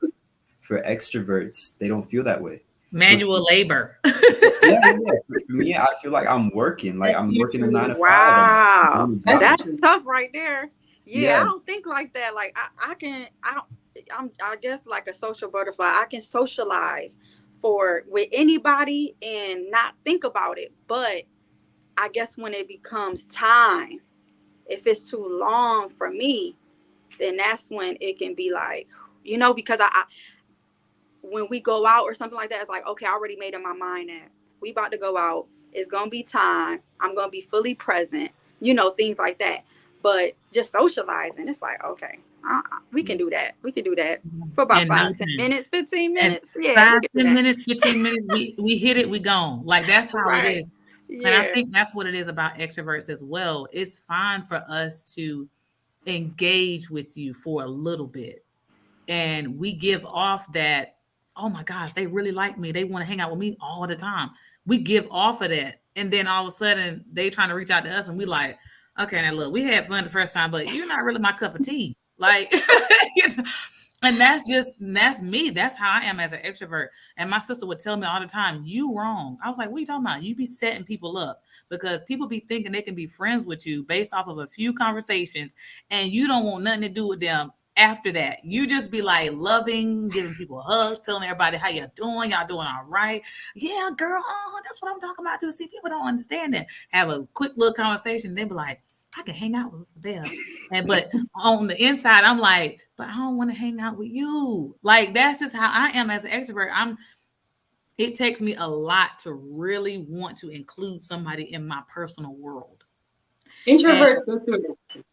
for extroverts, they don't feel that way. Manual labor. Yeah. For me, I feel like I'm working. Like I'm working a 9 to 5. Wow, I'm that's tough right there. Yeah, Yeah. I don't think like that. Like I guess like a social butterfly. I can socialize with anybody and not think about it. But I guess when it becomes time, if it's too long for me, then that's when it can be like, because I when we go out or something like that, it's like, okay, I already made up my mind that we about to go out. It's going to be time. I'm going to be fully present, things like that. But just socializing, it's like, okay, we can do that. We can do that for about And 5, 10 minutes, 15 minutes. And yeah. 5, 10 minutes, 15 minutes, we hit it, we gone. Like that's how Right. it is. Yeah. And I think that's what it is about extroverts as well. It's fine for us to engage with you for a little bit. And we give off that, oh my gosh, they really like me. They want to hang out with me all the time. We give off of that. And then all of a sudden they trying to reach out to us and we like, okay, now look, we had fun the first time, but you're not really my cup of tea. Like, and that's me. That's how I am as an extrovert. And my sister would tell me all the time, you wrong. I was like, what are you talking about? You be setting people up because people be thinking they can be friends with you based off of a few conversations and you don't want nothing to do with them. After that, you just be like loving, giving people hugs, telling everybody how y'all doing all right. Yeah, girl, that's what I'm talking about too. See, people don't understand that. Have a quick little conversation, they be like, I can hang out with Sister Bell. But on the inside, I'm like, but I don't want to hang out with you. Like, that's just how I am as an extrovert. It takes me a lot to really want to include somebody in my personal world. Introverts go through that.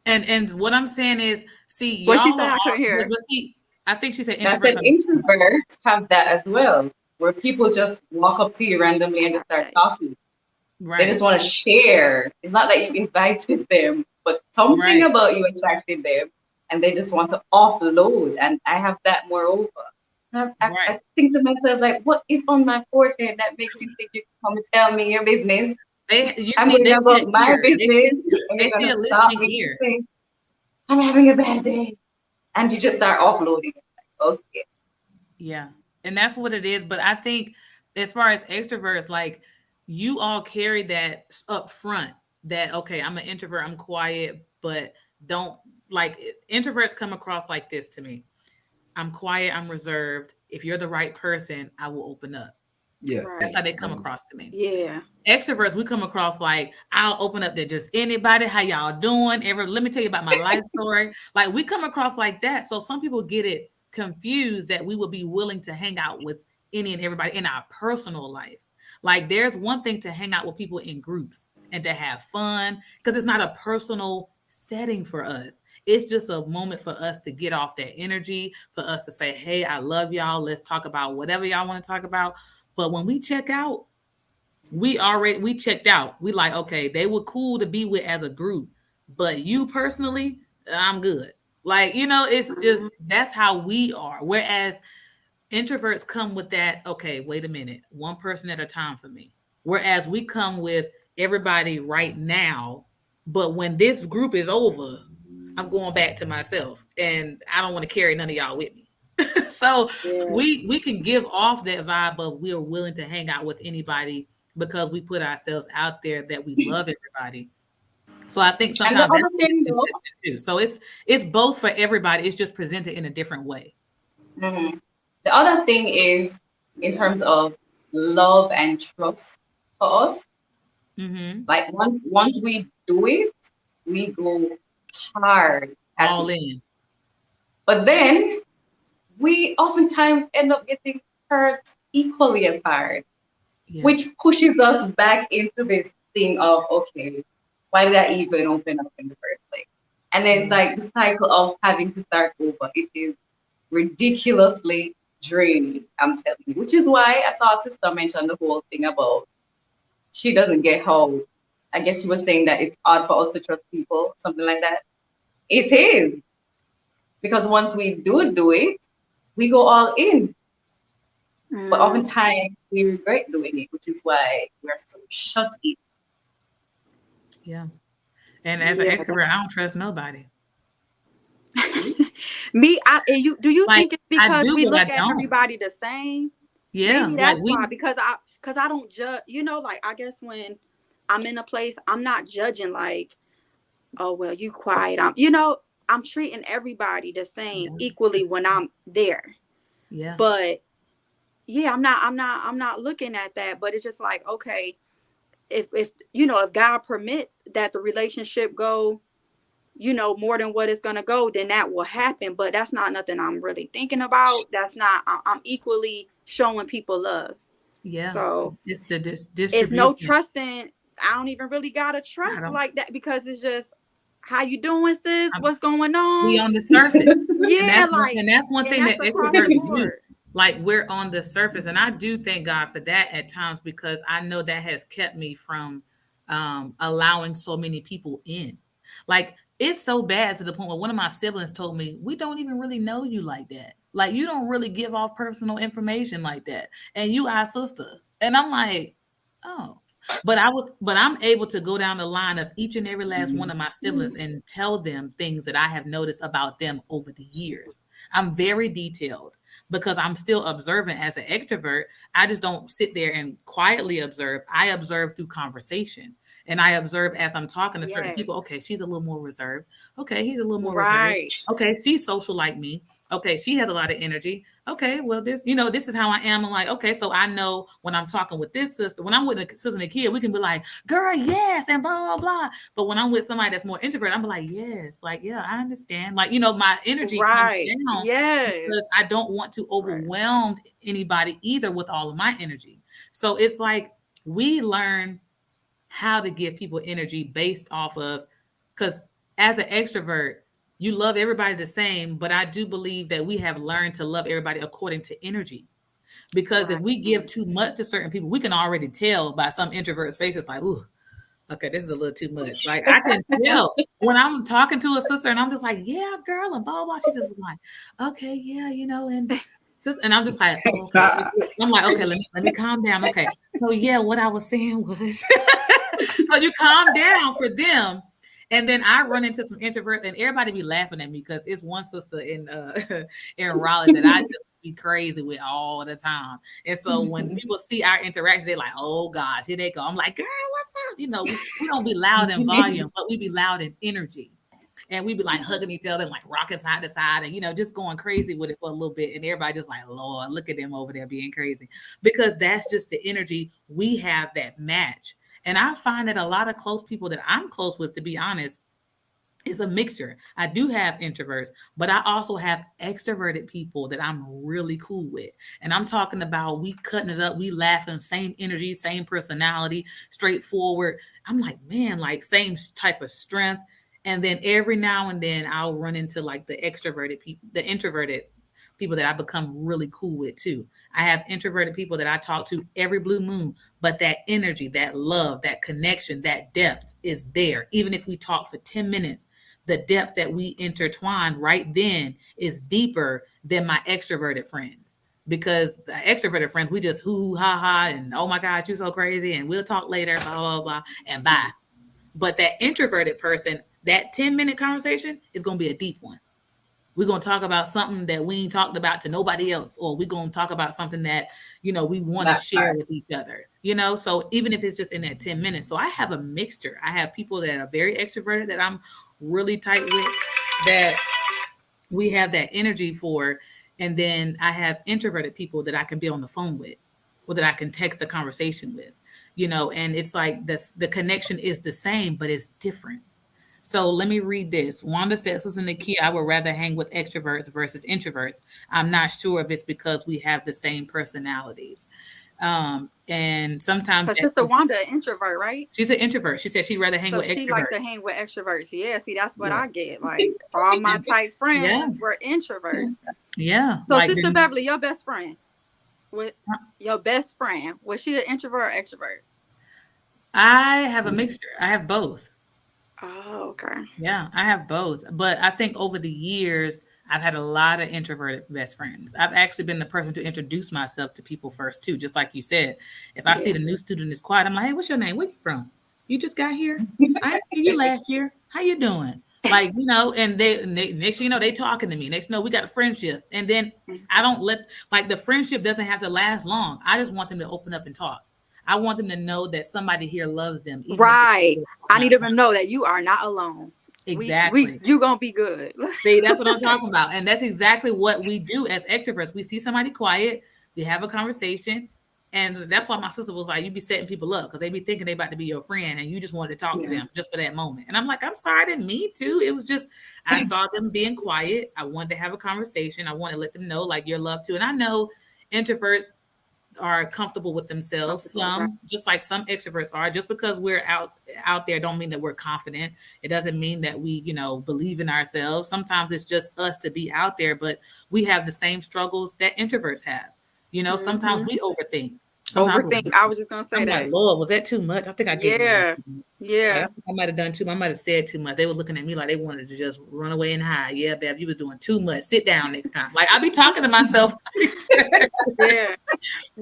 And what I'm saying is, see, what y'all she said, I couldn't hear. But see, I think she said introverts have that as well, where people just walk up to you randomly and just start talking. Right. They just want to share. It's not that you invited them, but something about you attracted them, and they just want to offload. And I have that moreover. I think to myself, like, what is on my forehead that makes you think you can come and tell me your business? I'm going about my business, and you're going to stop me saying, I'm having a bad day. And you just start offloading. Like, okay. Yeah. And that's what it is. But I think as far as extroverts, like you all carry that up front that, okay, I'm an introvert, I'm quiet, but don't like introverts come across like this to me. I'm quiet, I'm reserved. If you're the right person, I will open up. Yeah. That's how they come across to me. Yeah. Extroverts, we come across like, I'll open up to just anybody. How y'all doing? Let me tell you about my life story. Like we come across like that. So some people get it confused that we would be willing to hang out with any and everybody in our personal life. Like there's one thing to hang out with people in groups and to have fun because it's not a personal setting for us. It's just a moment for us to get off that energy, for us to say, hey, I love y'all. Let's talk about whatever y'all want to talk about. But when we check out, we checked out. We like, okay, they were cool to be with as a group, but you personally, I'm good. Like, it's just, that's how we are. Whereas introverts come with that, okay, wait a minute, one person at a time for me. Whereas we come with everybody right now, but when this group is over, I'm going back to myself and I don't want to carry none of y'all with me. So we can give off that vibe, but we are willing to hang out with anybody because we put ourselves out there that we love everybody. So I think sometimes that's too. So it's both for everybody. It's just presented in a different way. Mm-hmm. The other thing is in terms of love and trust for us. Mm-hmm. Like once we do it, we go hard all in. But then we oftentimes end up getting hurt equally as hard, which pushes us back into this thing of, okay, why did I even open up in the first place? And then it's like the cycle of having to start over. It is ridiculously draining, I'm telling you, which is why I saw a sister mention the whole thing about she doesn't get how, I guess she was saying that it's hard for us to trust people, something like that. It is. Because once we do it, we go all in. But oftentimes we regret doing it, which is why we're so shut in. Yeah. And as an extrovert, I don't trust nobody. Do you Like, think it's because do, we but I look at don't. everybody the same? Yeah, Maybe like that's why, because I don't judge, like, I guess when I'm in a place, I'm not judging like, oh, well, you quiet. I'm treating everybody the same equally when I'm there. Yeah. But yeah, I'm not looking at that, but it's just like, okay, if God permits that the relationship go, more than what it's going to go, then that will happen. But that's not nothing I'm really thinking about. That's not, I'm equally showing people love. Yeah. So it's the distribution. It's no trusting. I don't even really got to trust like that, because it's just, how you doing, sis? What's going on? We on the surface. Yeah, and that's one thing that extroverts do. Like, we're on the surface, and I do thank God for that at times, because I know that has kept me from allowing so many people in. Like, it's so bad to the point where one of my siblings told me, we don't even really know you like that. Like, you don't really give off personal information like that, and you our sister. And I'm like, oh. But I'm able to go down the line of each and every last one of my siblings and tell them things that I have noticed about them over the years. I'm very detailed, because I'm still observant as an extrovert. I just don't sit there and quietly observe. I observe through conversation, and I observe as I'm talking to certain people. Okay, she's a little more reserved. Okay, he's a little more reserved. Okay, she's social like me. Okay, she has a lot of energy. Okay, well, this is how I am. I'm like, okay, so I know when I'm talking with this sister, when I'm with a sister and a kid, we can be like, girl, yes, and blah, blah, blah. But when I'm with somebody that's more introvert, I'm like, yes, like, yeah, I understand. Like, my energy comes down, because I don't want to overwhelm anybody either with all of my energy. So it's like, we learn how to give people energy based off of, because as an extrovert, you love everybody the same, but I do believe that we have learned to love everybody according to energy. Because if we give too much to certain people, we can already tell by some introverts' faces, like, ooh, okay, this is a little too much. Like, I can tell when I'm talking to a sister and I'm just like, yeah, girl, and blah, blah, blah. She's just like, okay, yeah, and I'm just like, oh, okay. I'm like, okay, let me calm down. Okay. So yeah, what I was saying was, so you calm down for them. And then I run into some introverts, and everybody be laughing at me, because it's one sister in Raleigh that I just be crazy with all the time. And so when people see our interactions, they're like, oh gosh, here they go. I'm like, girl, what's up? We don't be loud in volume, but we be loud in energy. And we be like hugging each other and like rocking side to side and, just going crazy with it for a little bit. And everybody just like, Lord, look at them over there being crazy, because that's just the energy we have that match. And I find that a lot of close people that I'm close with, to be honest, it's a mixture. I do have introverts, but I also have extroverted people that I'm really cool with. And I'm talking about, we cutting it up, we laughing, same energy, same personality, straightforward. I'm like, man, like same type of strength. And then every now and then I'll run into like the extroverted people, the introverted people that I become really cool with too. I have introverted people that I talk to every blue moon, but that energy, that love, that connection, that depth is there. Even if we talk for 10 minutes, the depth that we intertwine right then is deeper than my extroverted friends. Because the extroverted friends, we just hoo ha ha and oh my gosh, you're so crazy and we'll talk later, blah, blah, blah, and bye. But that introverted person, that 10-minute conversation is going to be a deep one. We're going to talk about something that we ain't talked about to nobody else, or we're going to talk about something that, we want to share with each other, so even if it's just in that 10 minutes. So I have a mixture. I have people that are very extroverted that I'm really tight with, that we have that energy for. And then I have introverted people that I can be on the phone with, or that I can text a conversation with, and it's like the connection is the same, but it's different. So let me read this. Wanda says, "Listen, Nakia, I would rather hang with extroverts versus introverts. I'm not sure if it's because we have the same personalities." And sometimes, Sister Wanda, an introvert, right? She's an introvert. She said she'd rather hang with extroverts. She like to hang with extroverts. Yeah, see, that's what I get. Like, all my tight friends were introverts. Yeah. So, Sister Beverly, your best friend, was she an introvert or extrovert? I have a mixture. I have both. Oh, okay. Yeah, I have both. But I think over the years, I've had a lot of introverted best friends. I've actually been the person to introduce myself to people first, too. Just like you said, if I see the new student is quiet, I'm like, hey, what's your name? Where you from? You just got here? I didn't see you last year. How you doing? Like, and they next thing you know, they talking to me. Next thing you know, we got a friendship. And then I don't like the friendship doesn't have to last long. I just want them to open up and talk. I want them to know that somebody here loves them. Right. I need them to know that you are not alone. Exactly. You're going to be good. See, that's what I'm talking about. And that's exactly what we do as extroverts. We see somebody quiet, we have a conversation. And that's why my sister was like, you be setting people up because they be thinking they about to be your friend and you just wanted to talk to them just for that moment. And I'm like, I'm sorry, I didn't mean to. It was just, I saw them being quiet. I wanted to have a conversation. I want to let them know like you're loved too. And I know introverts are comfortable with themselves. Some, just like some extroverts are. Just because we're out there don't mean that we're confident. It doesn't mean that we, believe in ourselves. Sometimes it's just us to be out there, but we have the same struggles that introverts have. Sometimes we overthink. Overthink. I was just gonna say I'm that. like, Lord, was that too much? I think I gave Yeah. I might have done too much. I might have said too much. They were looking at me like they wanted to just run away and hide. Yeah, Bev, you was doing too much. Sit down next time. Like I be talking to myself. Yeah,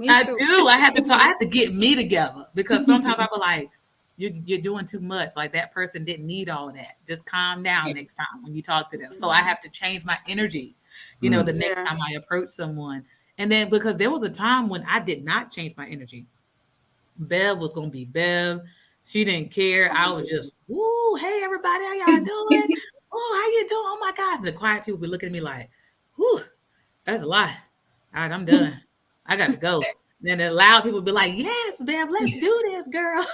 I do. I have to talk. I have to get me together because sometimes I be like, you're doing too much. Like that person didn't need all of that. Just calm down next time when you talk to them. So I have to change my energy. The next time I approach someone. And then because there was a time when I did not change my energy. Bev was going to be Bev. She didn't care. I was just, woo, hey, everybody, how y'all doing? Oh, how you doing? Oh, my God. The quiet people be looking at me like, whew, that's a lot. All right, I'm done. I got to go. Then the loud people be like, yes, Bev, let's do this, girl.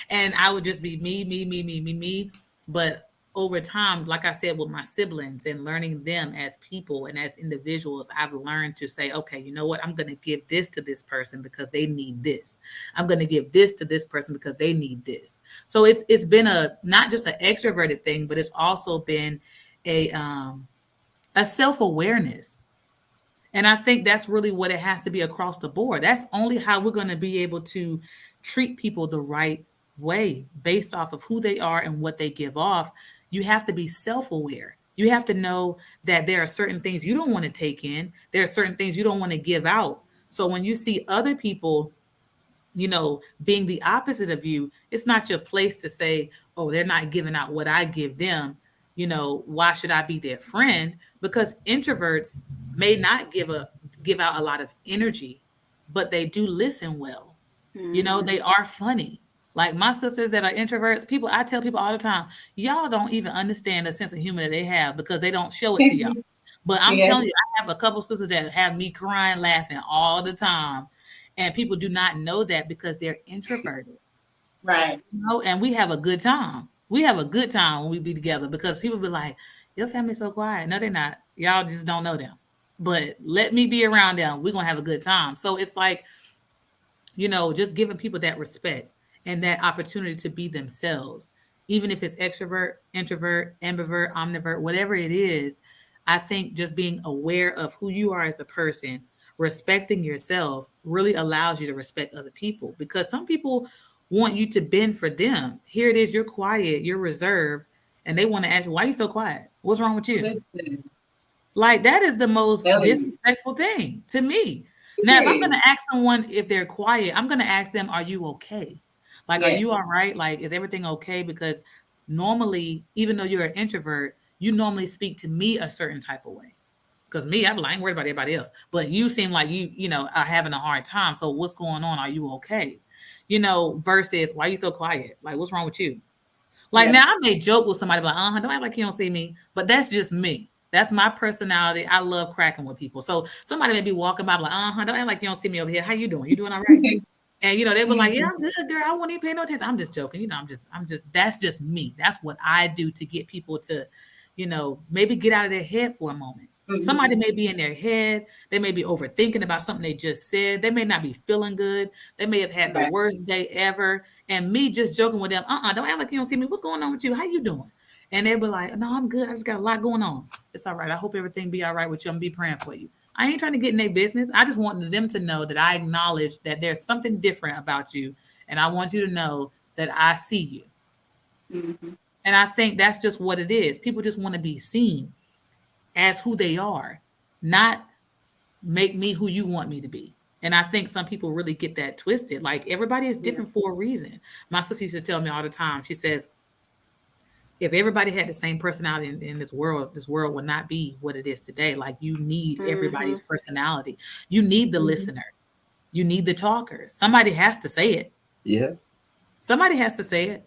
And I would just be me. But over time, like I said, with my siblings and learning them as people and as individuals, I've learned to say, okay, you know what? I'm going to give this to this person because they need this. I'm going to give this to this person because they need this. So it's been not just an extroverted thing, but it's also been a self-awareness. And I think that's really what it has to be across the board. That's only how we're going to be able to treat people the right way based off of who they are and what they give off. You have to be self-aware. You have to know that there are certain things you don't want to take in. There are certain things you don't want to give out. So when you see other people, being the opposite of you, it's not your place to say, oh, they're not giving out what I give them. Why should I be their friend? Because introverts may not give out a lot of energy, but they do listen well. They are funny. Like my sisters that are introverts, I tell people all the time, y'all don't even understand the sense of humor that they have because they don't show it to y'all. But I'm telling you, I have a couple sisters that have me crying, laughing all the time. And people do not know that because they're introverted. Right. And we have a good time. We have a good time when we be together because people be like, your family's so quiet. No, they're not. Y'all just don't know them. But let me be around them. We're going to have a good time. So it's like, just giving people that respect and that opportunity to be themselves, even if it's extrovert, introvert, ambivert, omnivert, whatever it is. I think just being aware of who you are as a person, respecting yourself really allows you to respect other people because some people want you to bend for them. Here it is, you're quiet, you're reserved, and they want to ask you, why are you so quiet? What's wrong with you? Like that is the most disrespectful thing to me. Now, if I'm going to ask someone if they're quiet, I'm going to ask them, are you okay? Like, are you all right? Like, is everything okay? Because normally, even though you're an introvert, you normally speak to me a certain type of way. Because me, I'm like, I ain't worried about everybody else. But you seem like you are having a hard time. So what's going on? Are you okay? Versus why are you so quiet? Like, what's wrong with you? Like now I may joke with somebody like, don't act like you don't see me. But that's just me. That's my personality. I love cracking with people. So somebody may be walking by like, don't act like you don't see me over here. How you doing? You doing all right? And they were like, yeah, I'm good, girl. I won't even pay no attention. I'm just joking. That's just me. That's what I do to get people to, maybe get out of their head for a moment. Somebody may be in their head. They may be overthinking about something they just said. They may not be feeling good. They may have had the worst day ever. And me just joking with them, don't act like you don't see me. What's going on with you? How you doing? And they'll be like, no, I'm good. I just got a lot going on. It's all right. I hope everything be all right with you. I'm going to be praying for you. I ain't trying to get in their business. I just want them to know that I acknowledge that there's something different about you. And I want you to know that I see you. And I think that's just what it is. People just want to be seen as who they are, not make me who you want me to be. And I think some people really get that twisted. Like everybody is different for a reason. My sister used to tell me all the time, she says, if everybody had the same personality in this world would not be what it is today. Like, you need everybody's personality. You need the listeners. You need the talkers. Somebody has to say it. Yeah. Somebody has to say it,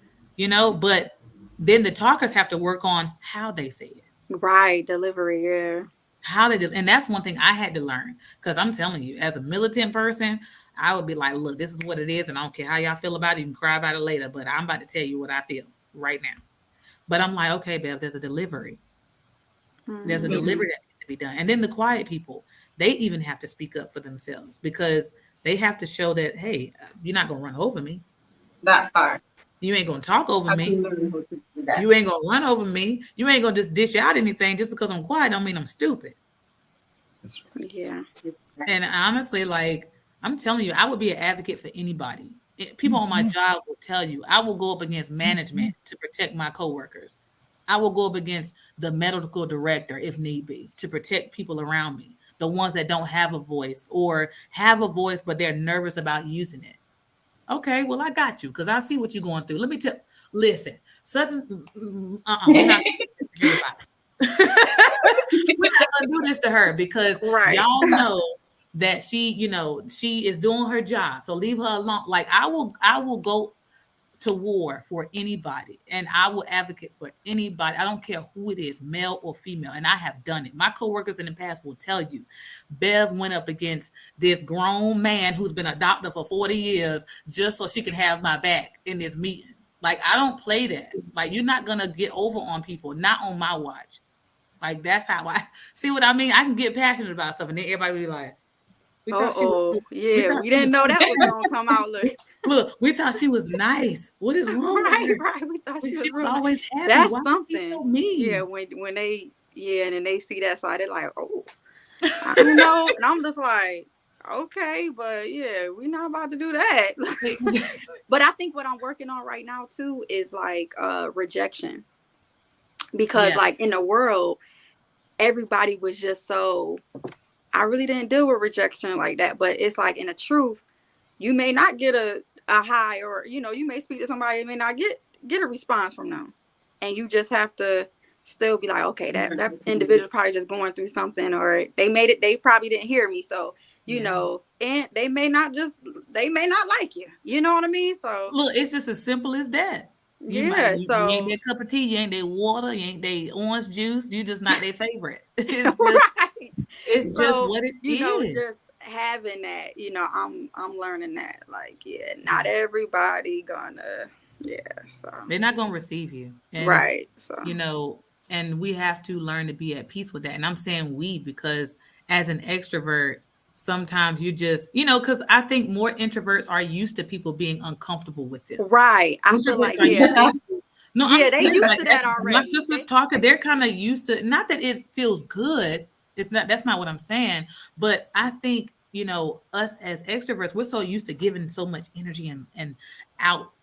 but then the talkers have to work on how they say it. Right. Delivery. Yeah. How they do. And that's one thing I had to learn, because I'm telling you, as a militant person, I would be like, look, this is what it is. And I don't care how y'all feel about it. You can cry about it later, but I'm about to tell you what I feel right now. But I'm like, okay, Bev, there's a delivery. There's a delivery that needs to be done. And then the quiet people, they even have to speak up for themselves, because they have to show that, hey, you're not going to run over me. That part. You ain't going to talk over me. You ain't going to run over me. You ain't going to just dish out anything just because I'm quiet. Don't mean I'm stupid. That's right. Yeah. And honestly, like, I'm telling you, I would be an advocate for anybody. People on my job will tell you, I will go up against management to protect my coworkers. I will go up against the medical director if need be to protect people around me, the ones that don't have a voice or have a voice, but they're nervous about using it. Okay, well, I got you, because I see what you're going through. Let me listen, we're not gonna do this to her, because y'all know that she is doing her job. So leave her alone. Like, I will go to war for anybody, and I will advocate for anybody. I don't care who it is, male or female, and I have done it. My coworkers in the past will tell you, Bev went up against this grown man who's been a doctor for 40 years just so she can have my back in this meeting. Like, I don't play that. Like, you're not gonna get over on people, not on my watch. Like, that's how I see what I mean. I can get passionate about stuff, and then everybody be like, we didn't know that was gonna come out. Look, we thought she was nice. What is wrong with her? Right. We thought she was always happy. That's Why something. So mean? Yeah, when they and then they see that side, they're like, oh, and I'm just like, okay, but yeah, we're not about to do that. But I think what I'm working on right now too is like rejection, because like in the world, everybody was just so. I really didn't deal with rejection like that, but it's like, in the truth, you may not get a high, or you may speak to somebody and may not get a response from them, and you just have to still be like, okay, that individual probably just going through something, or they probably didn't hear me, so and they may not like you, you know what I mean? So look, it's just as simple as that. You ain't their cup of tea, you ain't their water, you ain't their orange juice, you just not their favorite. It's just what it is. Just having that, I'm learning that, like, not everybody gonna, so they're not gonna receive you, and, right? So and we have to learn to be at peace with that. And I'm saying we, because as an extrovert, sometimes you just, because I think more introverts are used to people being uncomfortable with it. Right. I feel like, they used to that already. My sisters talking, they're kind of used to, not that it feels good. That's not what I'm saying. But I think, us as extroverts, we're so used to giving so much energy and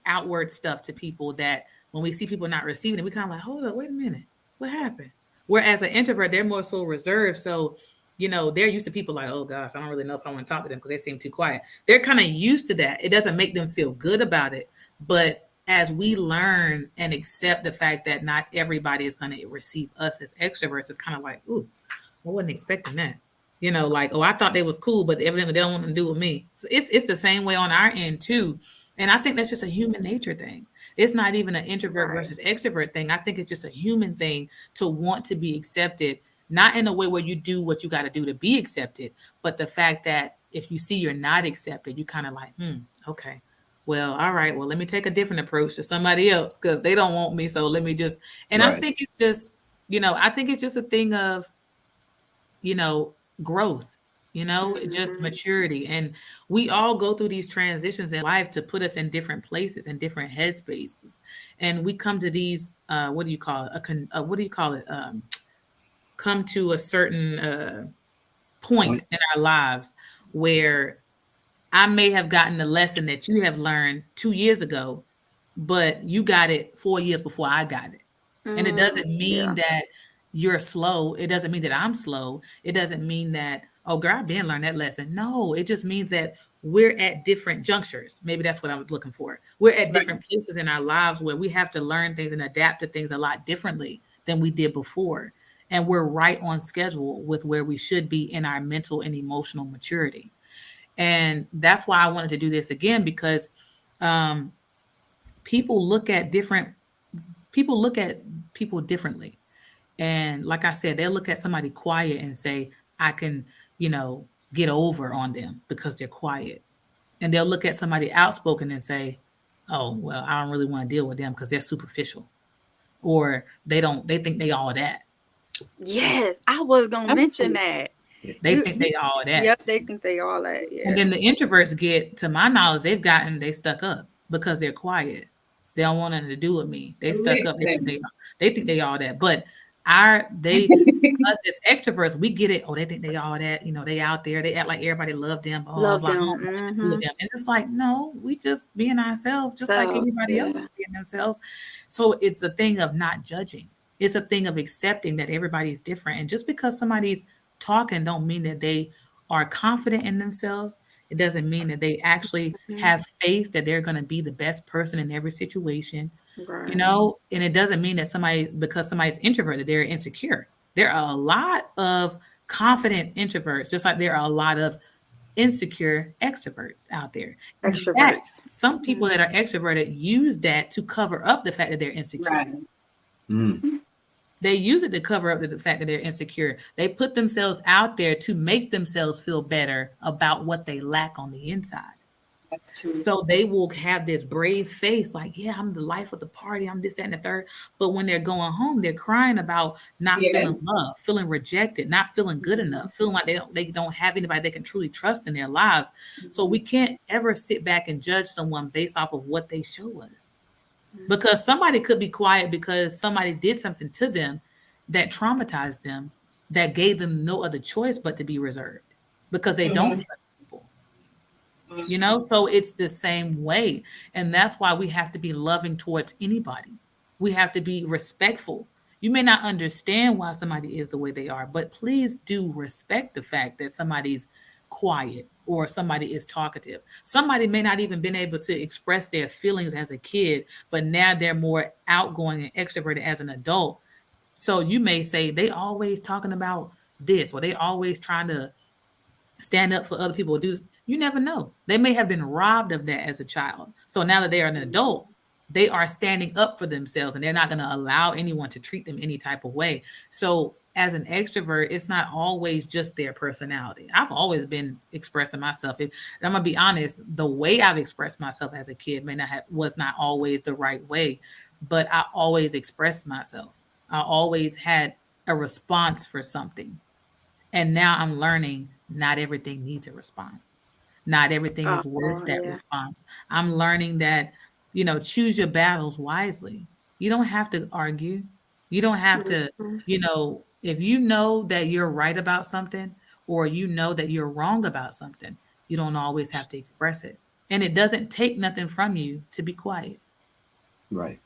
outward stuff to people that when we see people not receiving it, we kind of like, hold up, wait a minute, what happened? Whereas an introvert, they're more so reserved. So, they're used to people like, oh gosh, I don't really know if I want to talk to them because they seem too quiet. They're kind of used to that. It doesn't make them feel good about it. But as we learn and accept the fact that not everybody is going to receive us as extroverts, it's kind of like, ooh, I wasn't expecting that. Like, oh, I thought they was cool, but evidently they don't want to do with me. So it's the same way on our end too. And I think that's just a human nature thing. It's not even an introvert versus extrovert thing. I think it's just a human thing to want to be accepted, not in a way where you do what you got to do to be accepted, but the fact that if you see you're not accepted, you kind of like, okay, well, all right, well, let me take a different approach to somebody else because they don't want me. So let me just, and I think it's just, I think it's just a thing of, growth, just maturity. And we all go through these transitions in life to put us in different places and different headspaces. And we come to these, what do you call it? Come to a certain point in our lives where I may have gotten the lesson that you have learned 2 years ago, but you got it 4 years before I got it. And it doesn't mean that you're slow. It doesn't mean that I'm slow. It doesn't mean that oh girl, I've been learned that lesson. No, it just means that we're at different junctures. Maybe that's what I was looking for. We're at different places in our lives where we have to learn things and adapt to things a lot differently than we did before. And we're right on schedule with where we should be in our mental and emotional maturity. And that's why I wanted to do this again, because um, people look at people differently. And like I said, they'll look at somebody quiet and say, I can, get over on them because they're quiet. And they'll look at somebody outspoken and say, oh, well, I don't really want to deal with them because they're superficial. Or they think they all that. Yes, I was going to mention that. They think they all that. Yep, they think they all that. Yeah. And then the introverts get, to my knowledge, they stuck up because they're quiet. They don't want nothing to do with me. They stuck up. They think they all that. But us as extroverts, we get it. Oh, they think they all that. They out there. They act like everybody love them. Blah, blah, blah. And it's like, no, we just being ourselves, just like anybody else is being themselves. So it's a thing of not judging. It's a thing of accepting that everybody's different. And just because somebody's talking don't mean that they are confident in themselves. It doesn't mean that they actually have faith that they're going to be the best person in every situation, and it doesn't mean that because somebody's introverted, they're insecure. There are a lot of confident introverts, just like there are a lot of insecure extroverts out there. In fact, some people that are extroverted use that to cover up the fact that they're insecure. Right. They use it to cover up the fact that they're insecure. They put themselves out there to make themselves feel better about what they lack on the inside. That's true. So they will have this brave face like, yeah, I'm the life of the party. I'm this, that, and the third. But when they're going home, they're crying about not feeling loved, feeling rejected, not feeling good enough, feeling like they don't have anybody they can truly trust in their lives. So we can't ever sit back and judge someone based off of what they show us. Because somebody could be quiet because somebody did something to them that traumatized them, that gave them no other choice but to be reserved because they don't trust people. So it's the same way. And that's why we have to be loving towards anybody. We have to be respectful. You may not understand why somebody is the way they are, but please do respect the fact that somebody's quiet or somebody is talkative. Somebody may not even been able to express their feelings as a kid, but now they're more outgoing and extroverted as an adult. So you may say they always talking about this, or they always trying to stand up for other people. You never know. They may have been robbed of that as a child. So now that they are an adult, they are standing up for themselves and they're not going to allow anyone to treat them any type of way. So as an extrovert, it's not always just their personality. I've always been expressing myself. I'm going to be honest, the way I've expressed myself as a kid was not always the right way, but I always expressed myself. I always had a response for something. And now I'm learning not everything needs a response. Not everything is worth that response. I'm learning that, choose your battles wisely. You don't have to argue. You don't have to, if you know that you're right about something or you know that you're wrong about something, you don't always have to express it. And it doesn't take nothing from you to be quiet. Right.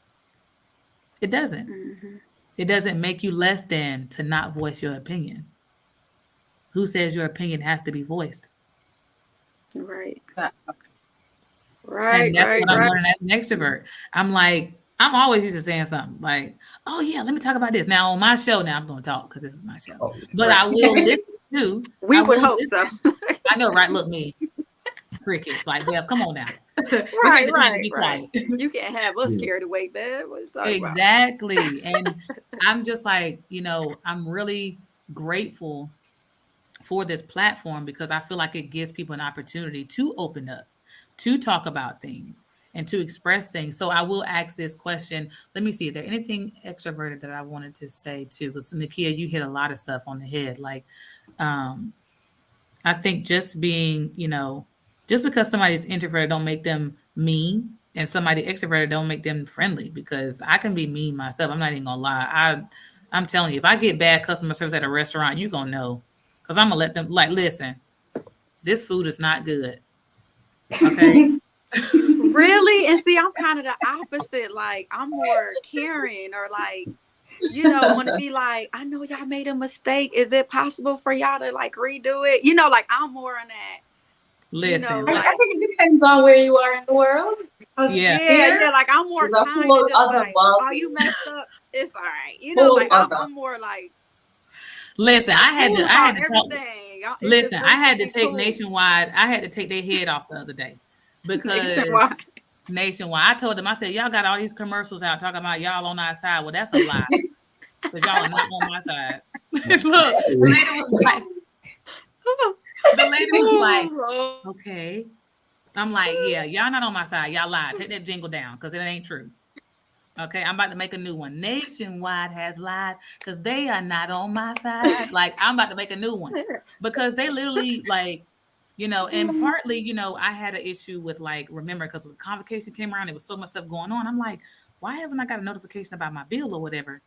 It doesn't. It doesn't make you less than to not voice your opinion. Who says your opinion has to be voiced? Right. And that's what I'm learning as an extrovert. I'm always used to saying something like, oh yeah, let me talk about this. Now on my show, I'm going to talk because this is my show. But I will listen to. We would hope so. I know, right? Look, me. Crickets. Like, Bev, come on now. Right. Be quiet. You can't have us carried away, Bev. Exactly. And I'm just like, I'm really grateful for this platform because I feel like it gives people an opportunity to open up, to talk about things and to express things. So I will ask this question. Let me see. Is there anything extroverted that I wanted to say too? Because Nakia, you hit a lot of stuff on the head. Like, I think just being, just because somebody's introverted don't make them mean, and somebody extroverted don't make them friendly, because I can be mean myself. I'm not even gonna lie. I'm telling you, if I get bad customer service at a restaurant, you're gonna know. Because I'm gonna let them listen, this food is not good. Okay. Really? And see, I'm kind of the opposite. Like, I'm more caring, or like, want to be like, I know y'all made a mistake. Is it possible for y'all to like redo it? Like I'm more on that. Listen, I think it depends on where you are in the world. Yeah, like I'm more kind of just like, oh, you messed up. It's all right. Like I'm more like. Listen, I had to everything. Listen, I had to take Nationwide. I had to take their head off the other day because Nationwide. I told them, I said, y'all got all these commercials out talking about y'all on our side. Well, that's a lie because y'all are not on my side. Look, the lady was like, okay. I'm like, yeah, y'all not on my side. Y'all lied. Take that jingle down because it ain't true. Okay, I'm about to make a new one. Nationwide has lied because they are not on my side. Like, I'm about to make a new one because they literally like, and partly, I had an issue with like, remember, because when the convocation came around, there was so much stuff going on. I'm like, why haven't I got a notification about my bill or whatever?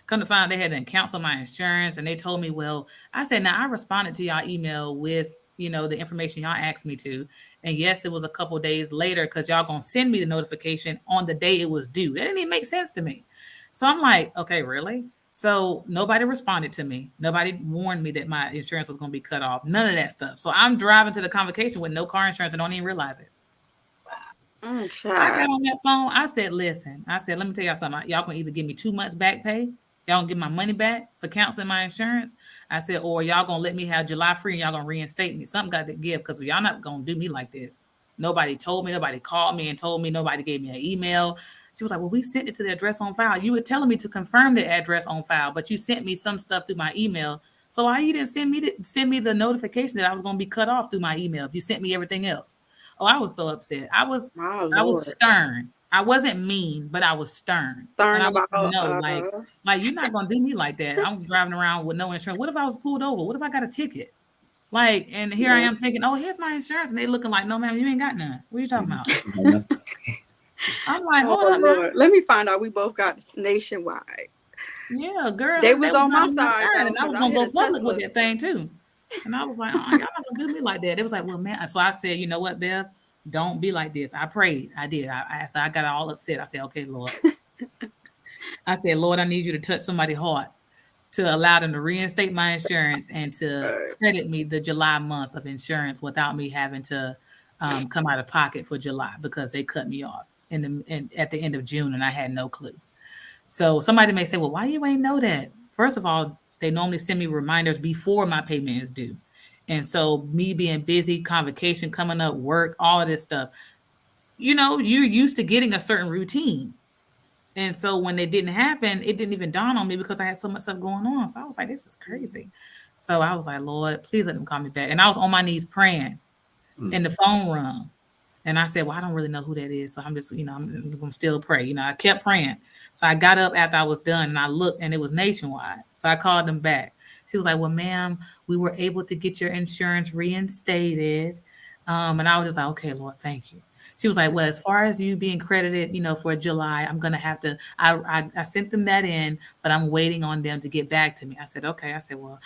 Come to find out they had to cancel my insurance, and they told me, well, I said, now I responded to y'all email with, the information y'all asked me to. And yes, it was a couple days later because y'all going to send me the notification on the day it was due. That didn't even make sense to me. So I'm like, okay, really? So nobody responded to me. Nobody warned me that my insurance was going to be cut off. None of that stuff. So I'm driving to the convocation with no car insurance and don't even realize it. I got on that phone. I said, listen, let me tell y'all something. Y'all can either give me 2 months back pay. Y'all gonna get my money back for canceling my insurance. I said, or y'all gonna let me have July free and y'all gonna reinstate me. Something got to give because y'all not gonna do me like this. Nobody told me, nobody called me and told me, nobody gave me an email. She was like, well, we sent it to the address on file. You were telling me to confirm the address on file, but you sent me some stuff through my email. So why you didn't send me the notification that I was gonna be cut off through my email if you sent me everything else? Oh, I was so upset. I was stern. I wasn't mean, but I was stern. And I was like you're not gonna do me like that. I'm driving around with no insurance. What if I was pulled over? What if I got a ticket? Like, and here I am thinking, oh, here's my insurance, and they looking like, no, ma'am, you ain't got none. What are you talking about? I'm like, hold on, Lord. Let me find out. We both got Nationwide. Yeah, girl. They was on my side, and I was gonna go public with that thing too. And I was like, oh, y'all not gonna do me like that. It was like, well, man. So I said, you know what, Bev? Don't be like this. I prayed. I did. After I got all upset, I said, okay, Lord. I said, Lord, I need you to touch somebody's heart to allow them to reinstate my insurance and to credit me the July month of insurance without me having to come out of pocket for July because they cut me off at the end of June and I had no clue. So somebody may say, well, why you ain't know that? First of all, they normally send me reminders before my payment is due. And so me being busy, convocation coming up, work, all of this stuff, you're used to getting a certain routine. And so when it didn't happen, it didn't even dawn on me because I had so much stuff going on. So I was like, this is crazy. So I was like, Lord, please let them call me back. And I was on my knees praying and the phone rung. And I said, well, I don't really know who that is. So I'm just, I'm going to still pray. I kept praying. So I got up after I was done and I looked and it was Nationwide. So I called them back. She was like, well, ma'am, we were able to get your insurance reinstated. And I was just like, okay, Lord, thank you. She was like, well, as far as you being credited, for July, I'm going to have to, I sent them that in, but I'm waiting on them to get back to me. I said, okay. I said, well,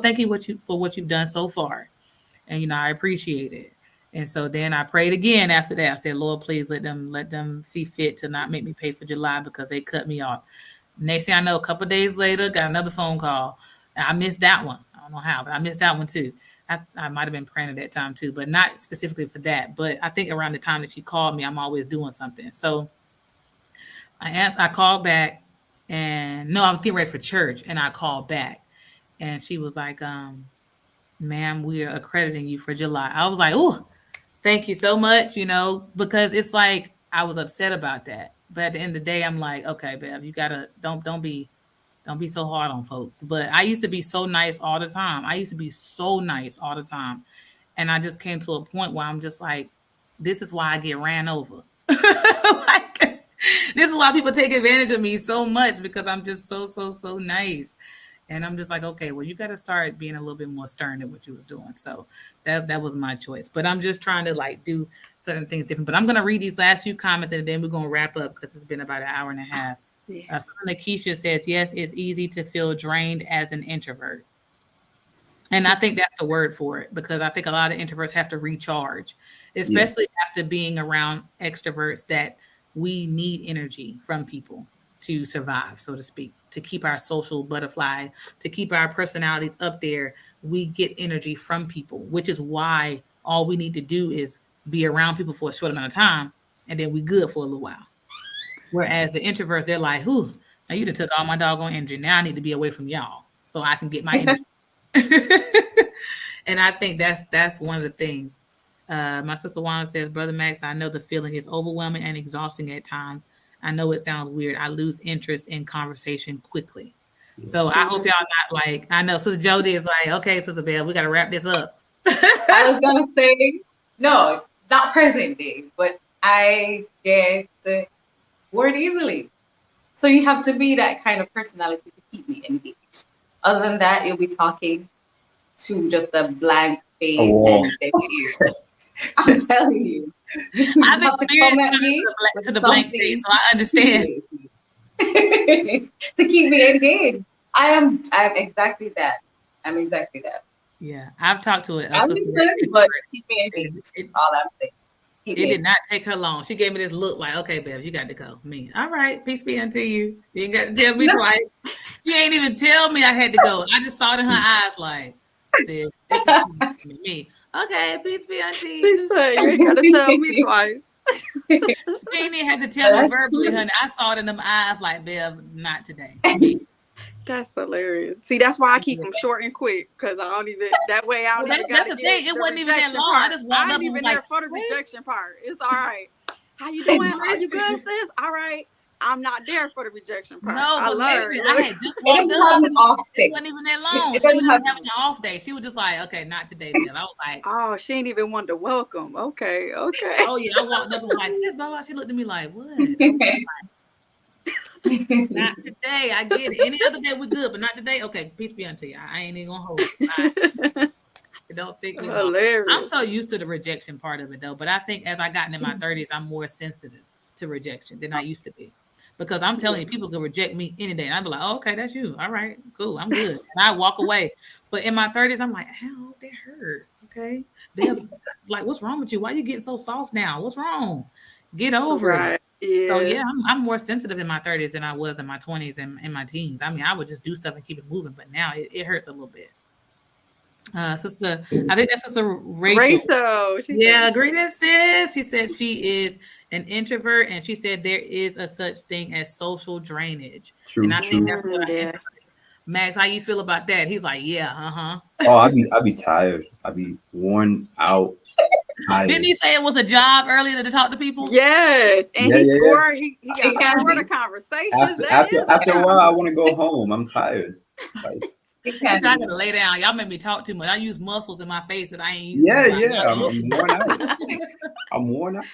thank you for what you've done so far. And, I appreciate it. And so then I prayed again after that. I said, Lord, please let them see fit to not make me pay for July because they cut me off. Next thing I know, a couple of days later, got another phone call. I missed that one. I don't know how, but I missed that one too. I might have been praying at that time too, but not specifically for that. But I think around the time that she called me, I'm always doing something. So I called back and no, I was getting ready for church and I called back and she was like, ma'am, we are accrediting you for July. I was like, oh, thank you so much, because it's like I was upset about that. But at the end of the day, I'm like, okay, Bev, you gotta don't be so hard on folks. But I used to be so nice all the time. And I just came to a point where I'm just like, this is why I get ran over. Like, this is why people take advantage of me so much because I'm just so nice. And I'm just like, okay, well, you got to start being a little bit more stern than what you was doing. So that was my choice. But I'm just trying to like do certain things different. But I'm going to read these last few comments and then we're going to wrap up because it's been about an hour and a half. Yeah. Keisha says, yes, it's easy to feel drained as an introvert. And I think that's the word for it because I think a lot of introverts have to recharge, especially after being around extroverts that we need energy from people. to survive, so to speak, to keep our social butterfly, to keep our personalities up there. We get energy from people, which is why all we need to do is be around people for a short amount of time, and then we good for a little while. Whereas the introverts, they're like, "Whew, now you done took all my doggone energy. Now I need to be away from y'all so I can get my energy." And I think that's one of the things. My sister Wanda says, "Brother Max, I know the feeling is overwhelming and exhausting at times. I know it sounds weird. I lose interest in conversation quickly." Yeah. So I hope y'all not like, I know Sister Jody is like, "Okay, Sister Belle, we got to wrap this up." I was going to say, no, not presently, but I get bored easily. So you have to be that kind of personality to keep me engaged. Other than that, you'll be talking to just a blank face and deaf ears. I'm telling you. I've been to the blank face, so I understand. To keep me engaged. I'm exactly that. I'm exactly that. Yeah, I've talked to it. I understand, but keep me engaged. All I'm saying. It did not take her long. She gave me this look like, "Okay, Bev, you got to go." Me, all right, peace be unto you. You ain't got to tell me twice. She ain't even tell me I had to go. I just saw it in her eyes like, "Sis, this is too much for me." Okay, peace be unto you. She said, "You ain't got to tell me twice." She ain't even had to tell me verbally, honey. I saw it in them eyes like, "Bev, not today." Me. That's hilarious. See, that's why I keep them short and quick, because I don't even, that way I don't even that's the thing. It wasn't even that long. Part. I just walked up and was even like, there for the rejection part. It's all right. How you doing? Are you good, sis? All right. I'm not there for the rejection part. No, but listen, I had just walked up. It wasn't even that long. She was having an off day. She was just like, "Okay, not today, Bev." I was like, "Oh, she ain't even want to welcome." Okay. Oh yeah, I walked up and was like, "Sis, blah, blah." She looked at me like, "What?" Not today. I get it. Any other day we're good, but not today. Okay, peace be unto you. I ain't even gonna hold it. It don't take me long. I'm so used to the rejection part of it though. But I think as I gotten in my 30s, I'm more sensitive to rejection than I used to be. Because I'm telling you, people can reject me any day. And I'd be like, "Oh, okay, that's you. All right, cool. I'm good." And I walk away. But in my 30s, I'm like, "Ow, that hurt." Okay. They're like, "What's wrong with you? Why are you getting so soft now? What's wrong? Get over it." Yeah. So yeah, I'm more sensitive in my 30s than I was in my 20s and in my teens. I mean, I would just do stuff and keep it moving, but now it hurts a little bit. Sister, I think that's Sister Rachel. Yeah, greetings, sis. She said she is an introvert, and she said there is a such thing as social drainage. True, and I think that's what Max, how you feel about that? He's like, "Yeah, Oh, I'd be tired. I'd be worn out. Didn't he say it was a job earlier to talk to people? Yes, and he scored. He got scored a conversation. After a while, I want to go home. I'm tired. Like, I gotta lay down. Y'all make me talk too much. I use muscles in my face that I ain't using. Yeah. I'm worn out. I'm worn out.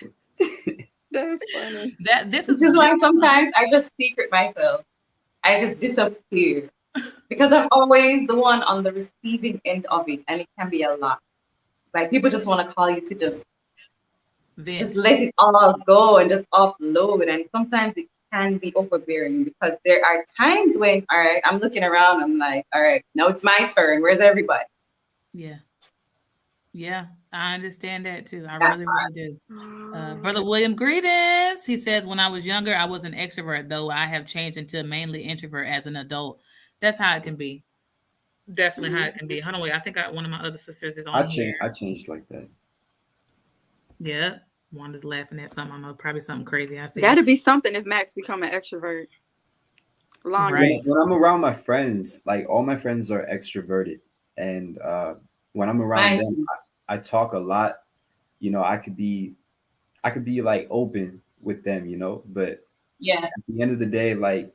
That's funny. This is why sometimes I just secret myself. I just disappear because I'm always the one on the receiving end of it, and it can be a lot. Like people just want to call you to just let it all go and just offload, and sometimes it can be overbearing because there are times when, all right, I'm looking around, I'm like, all right, now it's my turn. Where's everybody? Yeah, I understand that too. I really do. Brother William, greetings. He says, "When I was younger, I was an extrovert, though I have changed into mainly introvert as an adult." That's how it can be. Definitely how it can be. Hold on, wait. I think one of my other sisters is on here. I changed like that. Yeah. Wanda's laughing at something. I know, probably something crazy I said. That'd be something if Max become an extrovert. Right. When I'm around my friends, like all my friends are extroverted, and when I'm around them, I talk a lot. You know, I could be like open with them, you know, but at the end of the day, like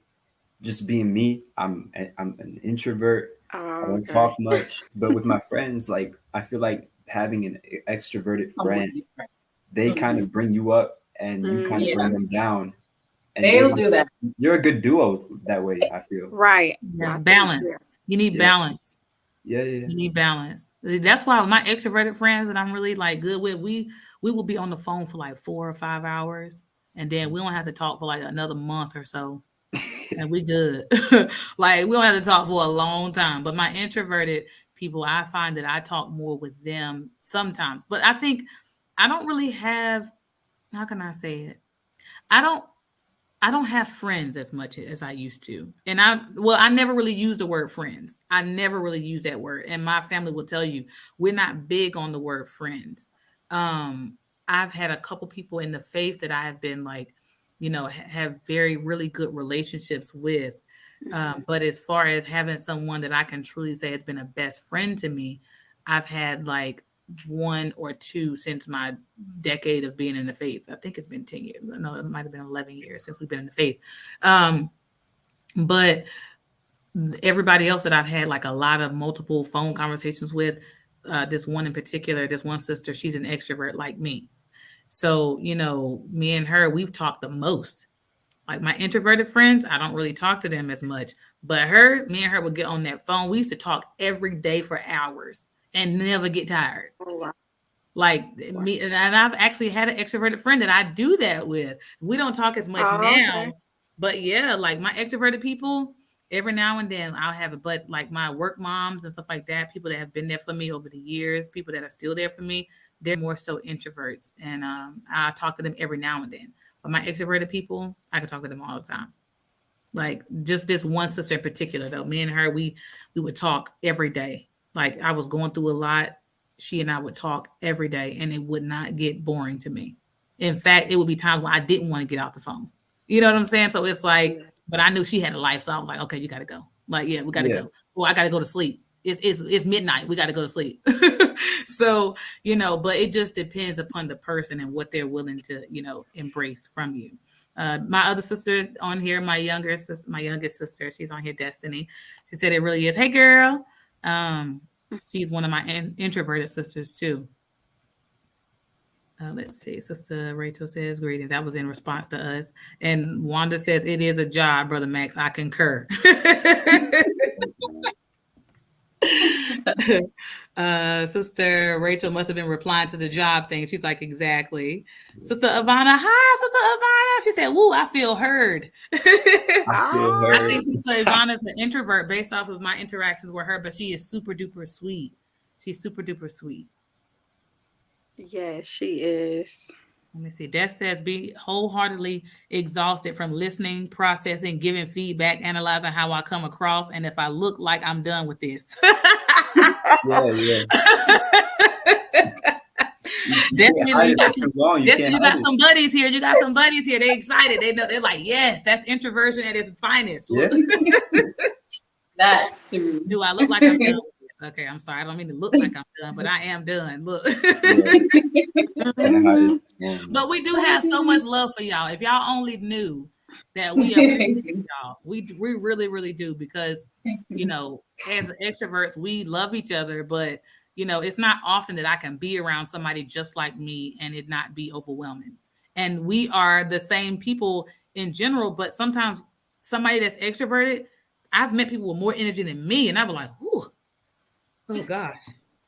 just being me, I'm an introvert. I don't talk much, but with my friends, like I feel like having an extroverted friend, they kind of bring you up and you kind of bring them down. And they'll do that. You're a good duo that way, I feel. Right. Yeah. Balance. You need balance. Yeah. You need balance. That's why my extroverted friends that I'm really like good with, we will be on the phone for like 4 or 5 hours, and then we don't have to talk for like another month or so. And we good. Like we don't have to talk for a long time. But my introverted people, I find that I talk more with them sometimes. But I think I don't really have, how can I say it? I I don't have friends as much as I used to. And I never really used the word friends. I never really used that word. And my family will tell you, we're not big on the word friends. I've had a couple people in the faith that I have been like, have very, really good relationships with. But as far as having someone that I can truly say has been a best friend to me, I've had like one or two since my decade of being in the faith. I think it's been 10 years. No, it might have been 11 years since we've been in the faith. But everybody else that I've had like a lot of multiple phone conversations with, this one in particular, this one sister, she's an extrovert like me. So, me and her, we've talked the most. Like my introverted friends, I don't really talk to them as much. But me and her would get on that phone. We used to talk every day for hours and never get tired. Oh, wow. Like me, and I've actually had an extroverted friend that I do that with. We don't talk as much now, okay. but yeah, like my extroverted people, every now and then I'll have it. But like my work moms and stuff like that, people that have been there for me over the years, people that are still there for me, they're more so introverts, and I talk to them every now and then. But my extroverted people, I can talk to them all the time. Like just this one sister in particular, though, me and her, we would talk every day. Like I was going through a lot. She and I would talk every day, and it would not get boring to me. In fact, it would be times when I didn't want to get off the phone. You know what I'm saying? So it's like, but I knew she had a life, so I was like, okay, you got to go. Like, yeah, we got to go. Well, I got to go to sleep. It's midnight. We got to go to sleep. So, but it just depends upon the person and what they're willing to, embrace from you. My other sister on here, my youngest sister, she's on here, Destiny. She said it really is. Hey, girl. She's one of my introverted sisters too. Let's see. Sister Rachel says greetings. That was in response to us. And Wanda says it is a job, Brother Max. I concur. Sister Rachel must have been replying to the job thing. She's like, exactly. Sister Ivana, hi, Sister Ivana. She said, woo, I feel heard. I think Sister Ivana is an introvert based off of my interactions with her, but she is super duper sweet. She's super duper sweet. Yes, she is. Let me see. That says be wholeheartedly exhausted from listening, processing, giving feedback, analyzing how I come across, and if I look like I'm done with this. Yeah. Definitely, you got some buddies here. You got some buddies here. They're excited. They know. They're like, yes, that's introversion at its finest. Yeah. That's true. Do I look like I'm done? Okay, I'm sorry. I don't mean to look like I'm done, but I am done. Look. But we do have so much love for y'all. If y'all only knew that we appreciate y'all. We really, really do, because, as extroverts, we love each other, but, it's not often that I can be around somebody just like me and it not be overwhelming. And we are the same people in general, but sometimes somebody that's extroverted, I've met people with more energy than me, and I'd be like, ooh. Oh God.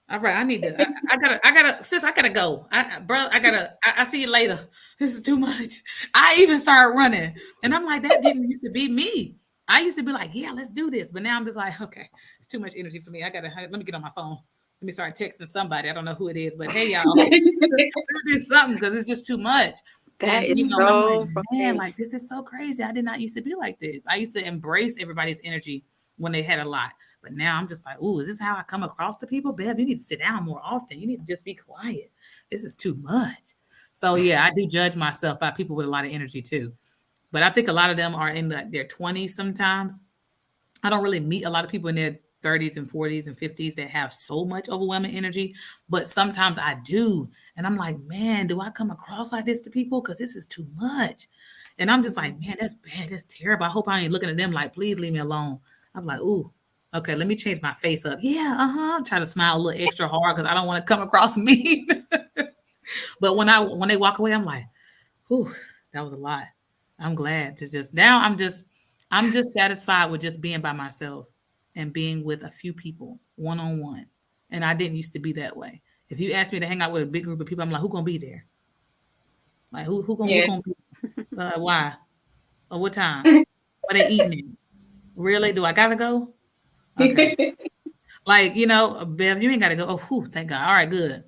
All right. I gotta, sis, I gotta go. I see you later. This is too much. I even started running, and I'm like, that didn't used to be me. I used to be like, yeah, let's do this. But now I'm just like, okay, it's too much energy for me. Let me get on my phone. Let me start texting somebody. I don't know who it is, but hey, y'all, do something, because it's just too much. That is so man, like, this is so crazy. I did not used to be like this. I used to embrace everybody's energy when they had a lot. But now I'm just like, ooh, is this how I come across to people? Bev, you need to sit down more often. You need to just be quiet. This is too much. So yeah, I do judge myself by people with a lot of energy too. But I think a lot of them are in their 20s sometimes. I don't really meet a lot of people in their 30s and 40s and 50s that have so much overwhelming energy. But sometimes I do. And I'm like, man, do I come across like this to people? Because this is too much. And I'm just like, man, that's bad. That's terrible. I hope I ain't looking at them like, please leave me alone. I'm like, ooh, okay, let me change my face up. Yeah, try to smile a little extra hard because I don't want to come across mean. But when they walk away, I'm like, ooh, that was a lot. I'm glad to I'm just satisfied with just being by myself and being with a few people one-on-one. And I didn't used to be that way. If you ask me to hang out with a big group of people, I'm like, who gonna be there? Like who gonna be? Why? Or what time? What they eating? Really? Do I gotta go? Okay. Like, Bev, you ain't gotta go. Oh, whew, thank God. All right, good.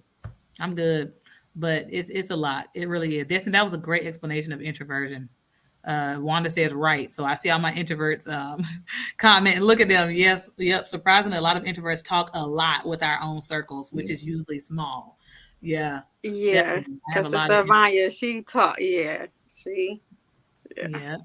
I'm good. But it's a lot. It really is. That was a great explanation of introversion. Wanda says right. So I see all my introverts comment and look at them. Yes, yep. Surprisingly, a lot of introverts talk a lot with our own circles, which is usually small. Yeah. Yeah, I have a because lot of Sister Maya, she taught. Yeah, she. yeah.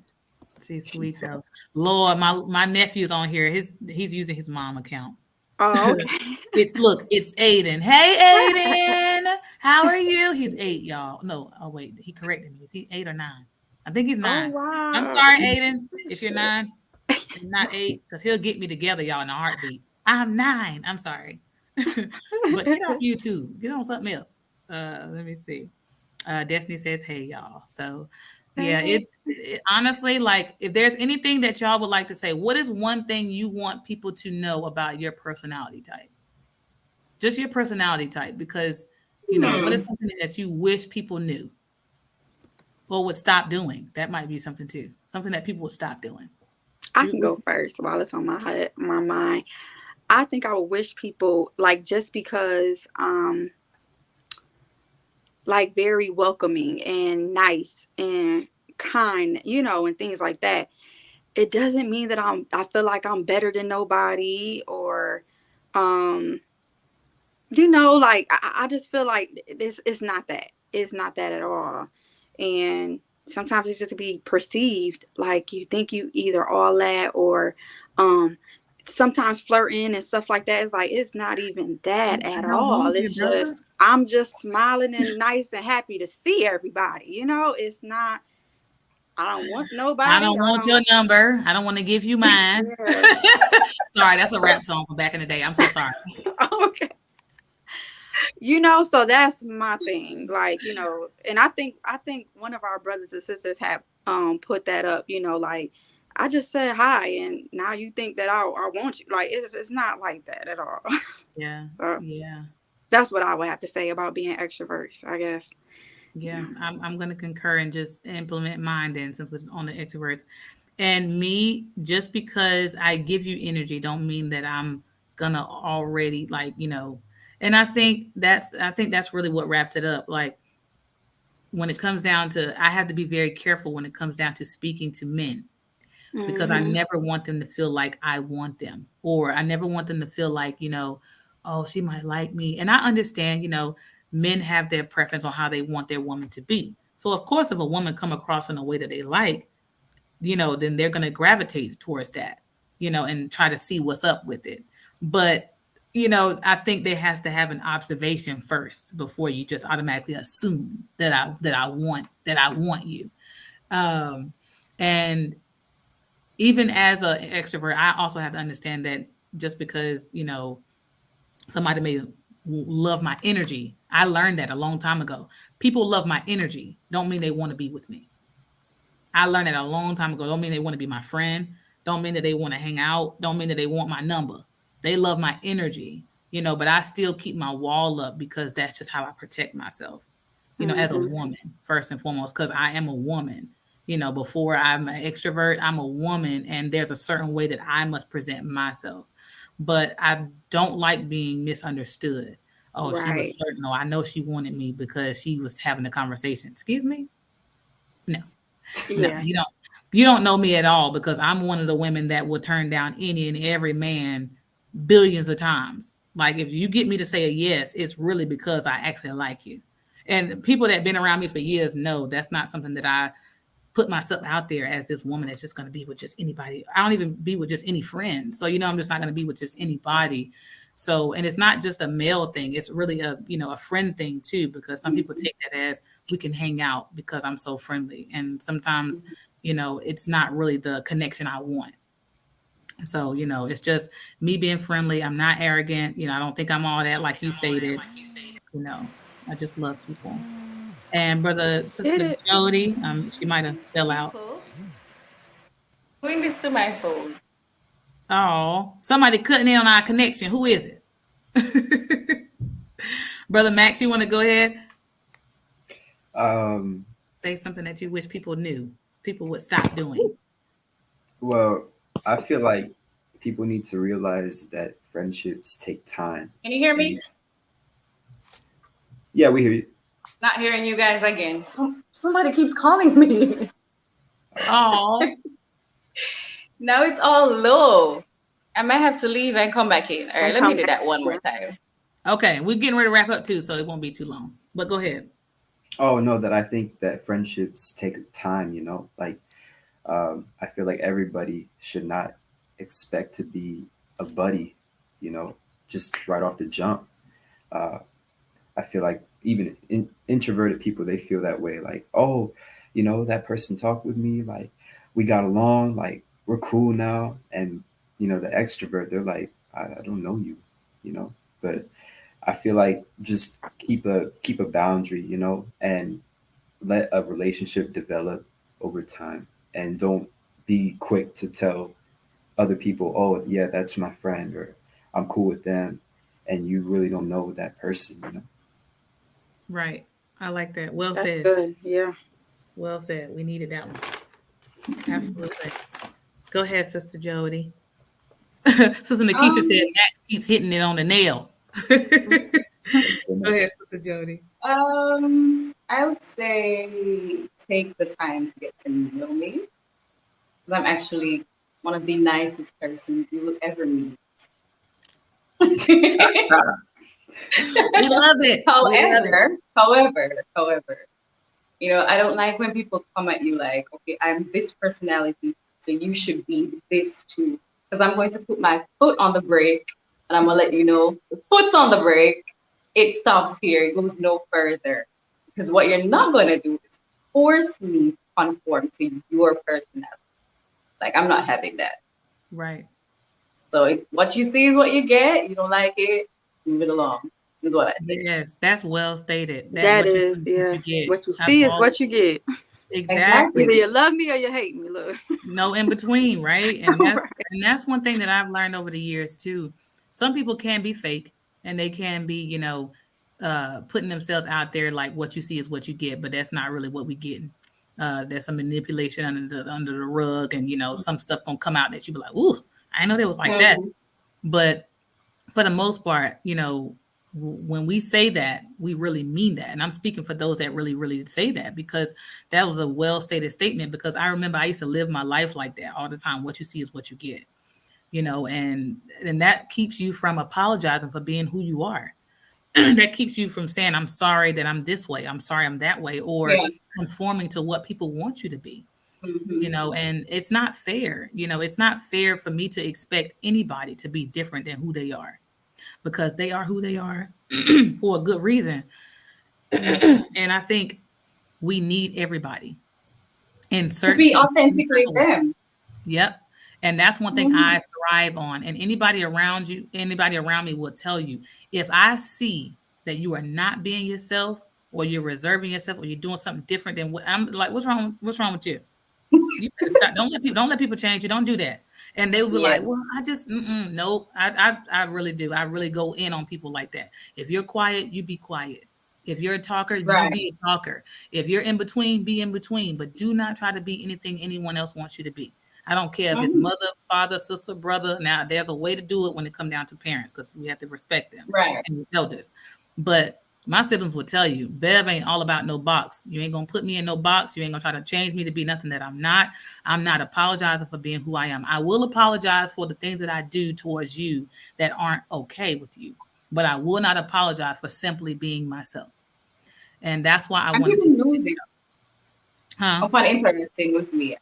She's sweet though. Lord, my nephew's on here. He's using his mom account. Oh, okay. It's Aiden. Hey Aiden, how are you? He's 8, y'all. No, oh wait, he corrected me. Is he 8 or 9? I think he's 9. Oh, wow. I'm sorry, Aiden, if you're 9 and not 8, because he'll get me together, y'all, in a heartbeat. I'm 9. I'm sorry. But get off YouTube. Get on something else. Let me see. Destiny says, hey, y'all. So yeah, it honestly, like, if there's anything that y'all would like to say, what is one thing you want people to know about your personality type? Just your personality type, because, you know, what is something that you wish people knew or would stop doing? That might be something too. Something that people would stop doing. I can go first while it's on my mind. I think I would wish people, like, just because like very welcoming and nice and kind, you know, and things like that. It doesn't mean that I feel like I'm better than nobody, or you know, like I just feel like it's not that. It's not that at all. And sometimes it's just to be perceived like you think you either all that, or sometimes flirting and stuff like that. It's like, it's not even that at all. It's just, I'm just smiling and nice and happy to see everybody. You know, it's not, I don't want nobody. I don't want your number. I don't want to give you mine. Sorry, that's a rap song from back in the day. I'm so sorry. Okay. You know, so that's my thing. Like, you know, and I think one of our brothers and sisters have put that up, you know, like, I just said hi and now you think that I want you. Like, it's not like that at all. Yeah. So Yeah. that's what I would have to say about being extroverts, I guess. Yeah. I'm going to concur and just implement mine then, since we're on the extroverts. And me, just because I give you energy don't mean that I'm going to already, like, you know, and I think that's really what wraps it up. Like, when it comes down to, I have to be very careful when it comes down to speaking to men, because I never want them to feel like I want them, or I never want them to feel like, you know, oh, she might like me. And I understand, you know, men have their preference on how they want their woman to be. So of course, if a woman come across in a way that they like, you know, then they're going to gravitate towards that, you know, and try to see what's up with it. But, you know, I think there has to have an observation first before you just automatically assume that I want you. And even as an extrovert, I also have to understand that just because, you know, somebody may love my energy, I learned that a long time ago. People love my energy, don't mean they want to be with me. I learned that a long time ago. Don't mean they want to be my friend. Don't mean that they want to hang out. Don't mean that they want my number. They love my energy, you know, but I still keep my wall up because that's just how I protect myself, you know, as a woman, first and foremost, because I am a woman. You know, before I'm an extrovert, I'm a woman, and there's a certain way that I must present myself. But I don't like being misunderstood. Oh, she was flirting. No, I know she wanted me because she was having a conversation. Excuse me? No. Yeah. No, you don't know me at all, because I'm one of the women that will turn down any and every man billions of times. Like, if you get me to say a yes, it's really because I actually like you. And people that have been around me for years know that's not something that I put myself out there as this woman that's just going to be with just anybody. I don't even be with just any friend. So, you know, I'm just not going to be with just anybody. So, and it's not just a male thing. It's really a, you know, a friend thing too, because some people take that as we can hang out because I'm so friendly. And sometimes, you know, it's not really the connection I want. So, you know, it's just me being friendly. I'm not arrogant. You know, I don't think I'm all that, like you stated. You know, I just love people. And Sister Jody, she might have fell out. Doing this to my phone. Oh, somebody cutting in on our connection. Who is it? Brother Max, you want to go ahead? Say something that you wish people knew, people would stop doing. Well, I feel like people need to realize that friendships take time. Can you hear me? Yeah, we hear you. Not hearing you guys again. Somebody keeps calling me. Oh. Now it's all low. I might have to leave and come back in. All right, And let me come do back. that one more time. Okay, we're getting ready to wrap up too, so it won't be too long. But go ahead. Oh no, that I think that friendships take time, you know, like I feel like everybody should not expect to be a buddy, you know, just right off the jump. Uh, I feel like even introverted people, they feel that way. Like, oh, you know, that person talked with me, like we got along, like we're cool now. And you know, the extrovert, they're like, I don't know you, you know. But I feel like just keep a boundary, you know, and let a relationship develop over time, and don't be quick to tell other people, oh yeah, that's my friend, or I'm cool with them, and you really don't know that person, you know. Right. I like that. Well That's said. good. Yeah. Well said. We needed that one. Absolutely. Go ahead, Sister Jody. Sister Nakisha said Um, Max keeps hitting it on the nail. Go ahead, Sister Jody. I would say take the time to get to know me. 'Cause I'm actually one of the nicest persons you will ever meet. We love it. However, you know, I don't like when people come at you like, okay, I'm this personality, so you should be this too. Because I'm going to put my foot on the brake and I'm gonna let you know the foot's on the brake. It stops here, it goes no further. Because what you're not gonna do is force me to conform to your personality. Like I'm not having that. Right. So what you see is what you get. You don't like it, move it along. Is what I think. Yes, that's well stated. That What you is, see, what yeah. you get. What you see is what you get. Exactly. Either you love me or you hate me. Look. No in between, right? And Right. that's one thing that I've learned over the years too. Some people can be fake and they can be, you know, putting themselves out there like what you see is what you get, but that's not really what we getting. There's some manipulation under the rug, and you know, some stuff gonna come out that you be like, ooh, I know that was like that. But for the most part, you know, when we say that, we really mean that. And I'm speaking for those that really, really say that, because that was a well stated statement. Because I remember I used to live my life like that all the time. What you see is what you get, you know, and that keeps you from apologizing for being who you are. That keeps you from saying, I'm sorry that I'm this way. I'm sorry I'm that way, or conforming to what people want you to be. You know, and it's not fair. You know, it's not fair for me to expect anybody to be different than who they are, because they are who they are for a good reason. And I think we need everybody in To be certain authentically them. Yep. And that's one thing I thrive on. And anybody around me will tell you, if I see that you are not being yourself, or you're reserving yourself, or you're doing something different than what I'm like, what's wrong with you? You better stop. Don't let people change you. Don't do that. And they will be like, well, I just nope. I really do. I really go in on people like that. If you're quiet, you be quiet. If you're a talker, you be a talker. If you're in between, be in between. But do not try to be anything anyone else wants you to be. I don't care if it's mother, father, sister, brother. Now, there's a way to do it when it comes down to parents, because we have to respect them and elders. But my siblings would tell you, Bev ain't all about no box. You ain't gonna put me in no box. You ain't gonna try to change me to be nothing that I'm not. I'm not apologizing for being who I am. I will apologize for the things that I do towards you that aren't okay with you, but I will not apologize for simply being myself. And that's why I wanted to know this upon interacting with me.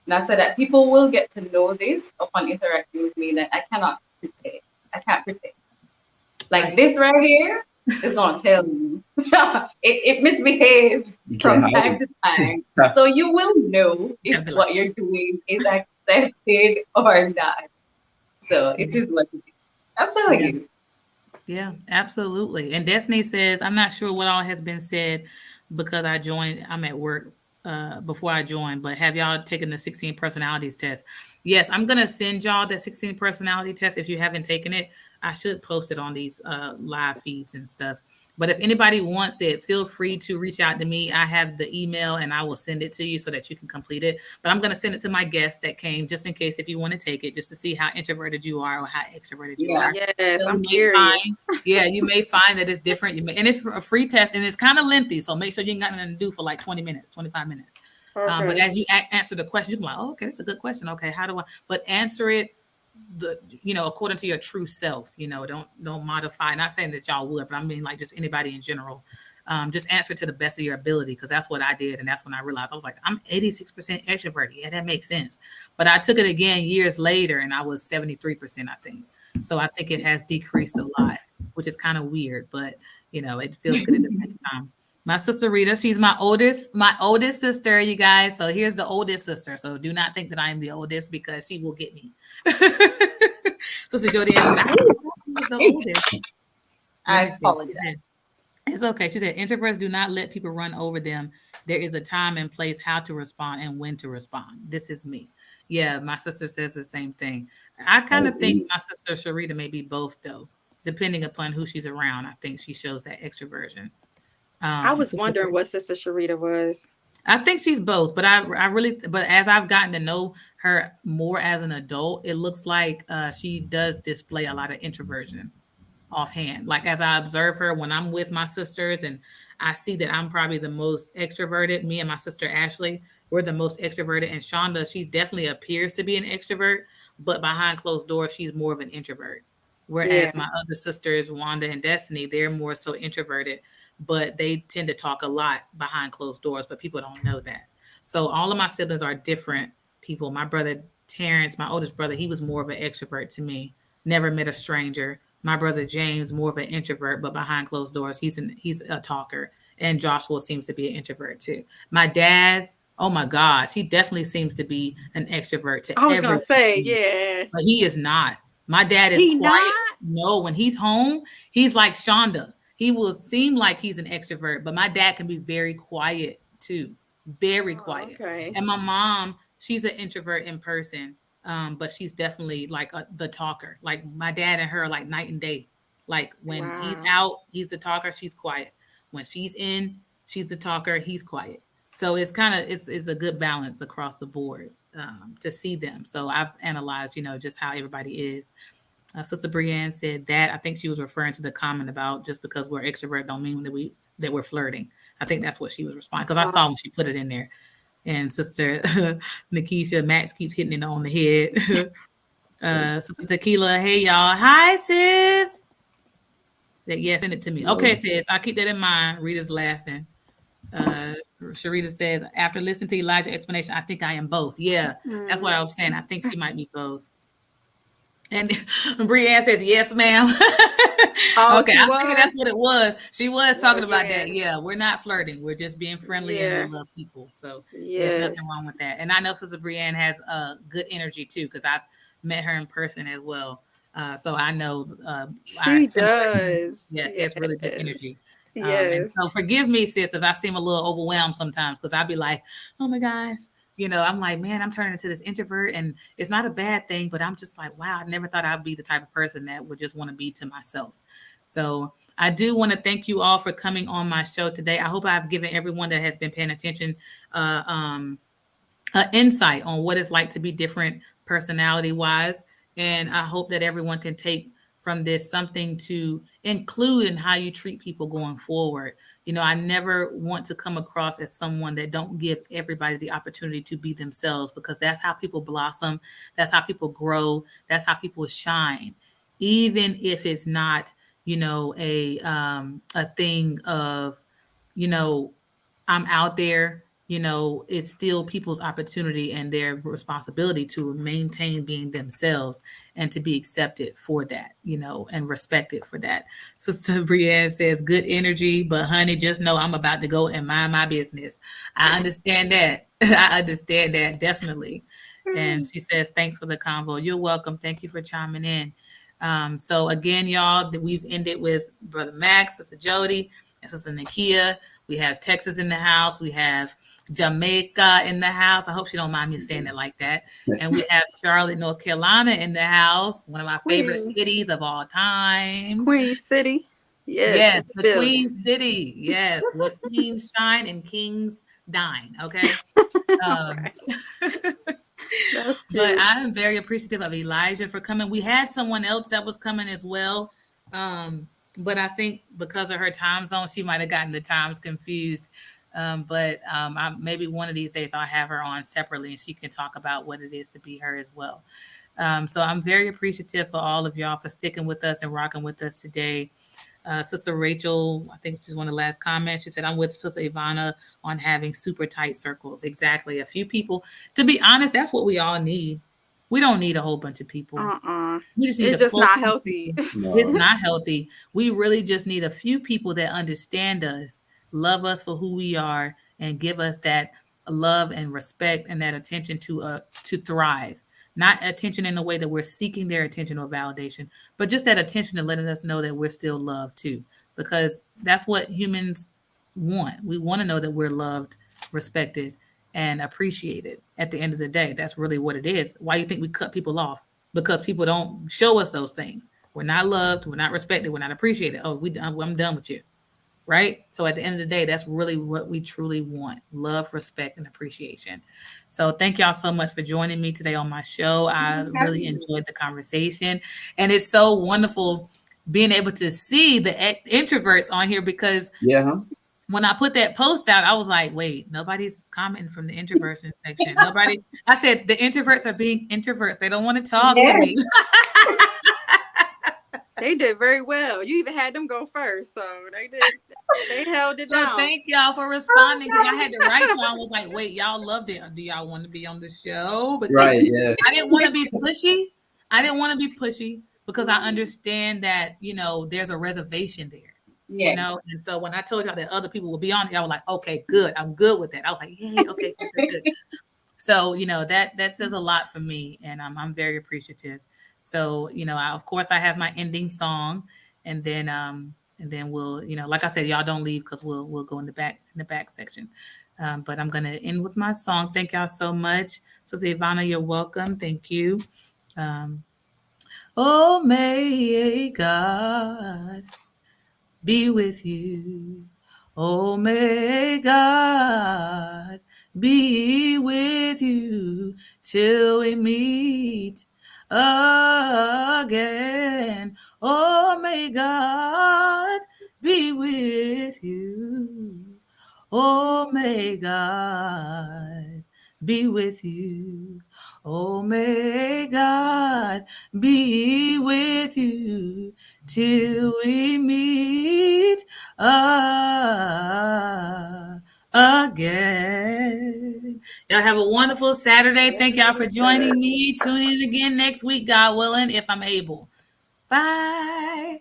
And I said that people will get to know this upon interacting with me, that I cannot pretend. I can't pretend. Like this right here is gonna tell you it misbehaves from time to time. So you will know if what you're doing is accepted or not. So it is what it is. I'm telling you. Yeah, absolutely. And Destiny says, I'm not sure what all has been said because I'm at work before I joined, but have y'all taken the 16 personalities test? Yes, I'm going to send y'all the 16 personality test. If you haven't taken it, I should post it on these live feeds and stuff. But if anybody wants it, feel free to reach out to me. I have the email and I will send it to you so that you can complete it. But I'm going to send it to my guest that came, just in case if you want to take it, just to see how introverted you are or how extroverted you are. Yes, I'm curious. You may find that it's different. And it's a free test, and it's kind of lengthy. So make sure you ain't got nothing to do for like 20 minutes, 25 minutes. But as you answer the question, you can be like, oh, okay, that's a good question. Okay, how do I? But answer it, according to your true self. Don't modify. Not saying that y'all would, but I mean like just anybody in general. Just answer to the best of your ability, because that's what I did, and that's when I realized I was like, I'm 86% extroverted. Yeah, that makes sense. But I took it again years later, and I was 73%, I think. So I think it has decreased a lot, which is kind of weird, but it feels good at the same time. My sister Rita, she's my oldest sister, you guys. So here's the oldest sister. So do not think that I am the oldest, because she will get me. Sister Jody, the oldest. I apologize. It's okay. She said, introverts do not let people run over them. There is a time and place how to respond and when to respond. This is me. Yeah, my sister says the same thing. I kind of think my sister Sharita may be both, though, depending upon who she's around. I think she shows that extroversion. I was wondering what Sister Sharita was. I think she's both, but but as I've gotten to know her more as an adult, it looks like she does display a lot of introversion offhand. Like as I observe her when I'm with my sisters, and I see that I'm probably the most extroverted. Me and my sister Ashley, we're the most extroverted, and Shonda, she definitely appears to be an extrovert, but behind closed doors, she's more of an introvert. Whereas my other sisters, Wanda and Destiny, they're more so introverted, but they tend to talk a lot behind closed doors, but people don't know that. So all of my siblings are different people. My brother Terrence, my oldest brother, he was more of an extrovert to me. Never met a stranger. My brother James, more of an introvert, but behind closed doors, he's a talker. And Joshua seems to be an introvert too. My dad, oh my gosh, he definitely seems to be an extrovert to everyone. I was gonna say, yeah, but he is not. My dad is quiet. Not? No, when he's home, he's like Shonda. He will seem like he's an extrovert, but my dad can be very quiet too, very quiet. Okay. And my mom, she's an introvert in person. But she's definitely like the talker. Like my dad and her are like night and day. Like when he's out, he's the talker, she's quiet. When she's in, she's the talker, he's quiet. So it's kind of it's a good balance across the board to see them. So I've analyzed, just how everybody is. Sister Brienne said that. I think she was referring to the comment about just because we're extrovert don't mean that we're flirting. I think that's what she was responding, because I saw when she put it in there. And Sister Nikisha, Max keeps hitting it on the head. Sister Tequila, hey y'all. Hi, sis. Send it to me. Okay, sis, I'll keep that in mind. Rita's laughing. Sharita says, after listening to Elijah's explanation, I think I am both. Yeah, that's what I was saying. I think she might be both. And Brienne says, yes, ma'am. Okay, I think that's what it was. She was talking about that. Yeah, we're not flirting. We're just being friendly and we love people. So there's nothing wrong with that. And I know Sister Brienne has good energy too, because I've met her in person as well. So I know she does. Yes, she has really good energy. And so forgive me, sis, if I seem a little overwhelmed sometimes, because I'll be like, oh my gosh. I'm like, man, I'm turning into this introvert, and it's not a bad thing, but I'm just like, wow, I never thought I'd be the type of person that would just want to be to myself. So I do want to thank you all for coming on my show today. I hope I've given everyone that has been paying attention insight on what it's like to be different personality-wise, and I hope that everyone can take from this something to include in how you treat people going forward. I never want to come across as someone that don't give everybody the opportunity to be themselves, because that's how people blossom. That's how people grow. That's how people shine. Even if it's not, a thing of, I'm out there, it's still people's opportunity and their responsibility to maintain being themselves and to be accepted for that, and respected for that. Sister Brienne says, good energy, but honey, just know I'm about to go and mind my business. I understand that. I understand that, definitely. And she says, thanks for the convo. You're welcome. Thank you for chiming in. So again, y'all, we've ended with Brother Max, Sister Jody, and Sister Nakia. We have Texas in the house. We have Jamaica in the house. I hope she don't mind me saying it like that. And we have Charlotte, North Carolina in the house. One of my favorite cities of all time. Queen City. Yes, the Queen City. Yes, where queens shine and kings dine. Okay. But I'm very appreciative of Elijah for coming. We had someone else that was coming as well. But I think because of her time zone, she might have gotten the times confused. But maybe one of these days I'll have her on separately and she can talk about what it is to be her as well. So I'm very appreciative for all of y'all for sticking with us and rocking with us today. Sister Rachel, I think she's one of the last comments. She said, I'm with Sister Ivana on having super tight circles. Exactly. A few people. To be honest, that's what we all need. We don't need a whole bunch of people. We just need it's just not healthy. No. It's not healthy. We really just need a few people that understand us, love us for who we are, and give us that love and respect and that attention to thrive. Not attention in the way that we're seeking their attention or validation, but just that attention to letting us know that we're still loved too, because that's what humans want. We want to know that we're loved, respected, and appreciated at the end of the day. That's really what it is. Why do you think we cut people off? Because people don't show us those things. We're not loved, we're not respected, we're not appreciated. Oh, I'm done with you. Right? So at the end of the day, that's really what we truly want: love, respect, and appreciation. So thank y'all so much for joining me today on my show. I really enjoyed the conversation. And it's so wonderful being able to see the introverts on here, because when I put that post out, I was like, wait, nobody's commenting from the introverts section. Nobody. I said the introverts are being introverts. They don't want to talk to me. They did very well. You even had them go first, so they held it down. So thank y'all for responding, because I had to write y'all. I was like, wait, y'all loved it. Do y'all want to be on the show? Because right, yeah. I didn't want to be pushy. Because I understand that, there's a reservation there. Yeah. And so when I told y'all that other people will be on here, I was like, okay, good. I'm good with that. I was like, yay, okay, good. So, that says a lot for me, and I'm very appreciative. So, of course I have my ending song, and then we'll, like I said, y'all don't leave, because we'll go in the back section. But I'm going to end with my song. Thank y'all so much. Sister Ivana, you're welcome. Thank you. Oh, may God be with you. Oh, may God be with you till we meet again. Oh, may God be with you. Oh, may God be with you. Oh, may God be with you till we meet again. Y'all have a wonderful Saturday. Thank y'all for joining me. Tune in again next week, God willing, if I'm able. Bye.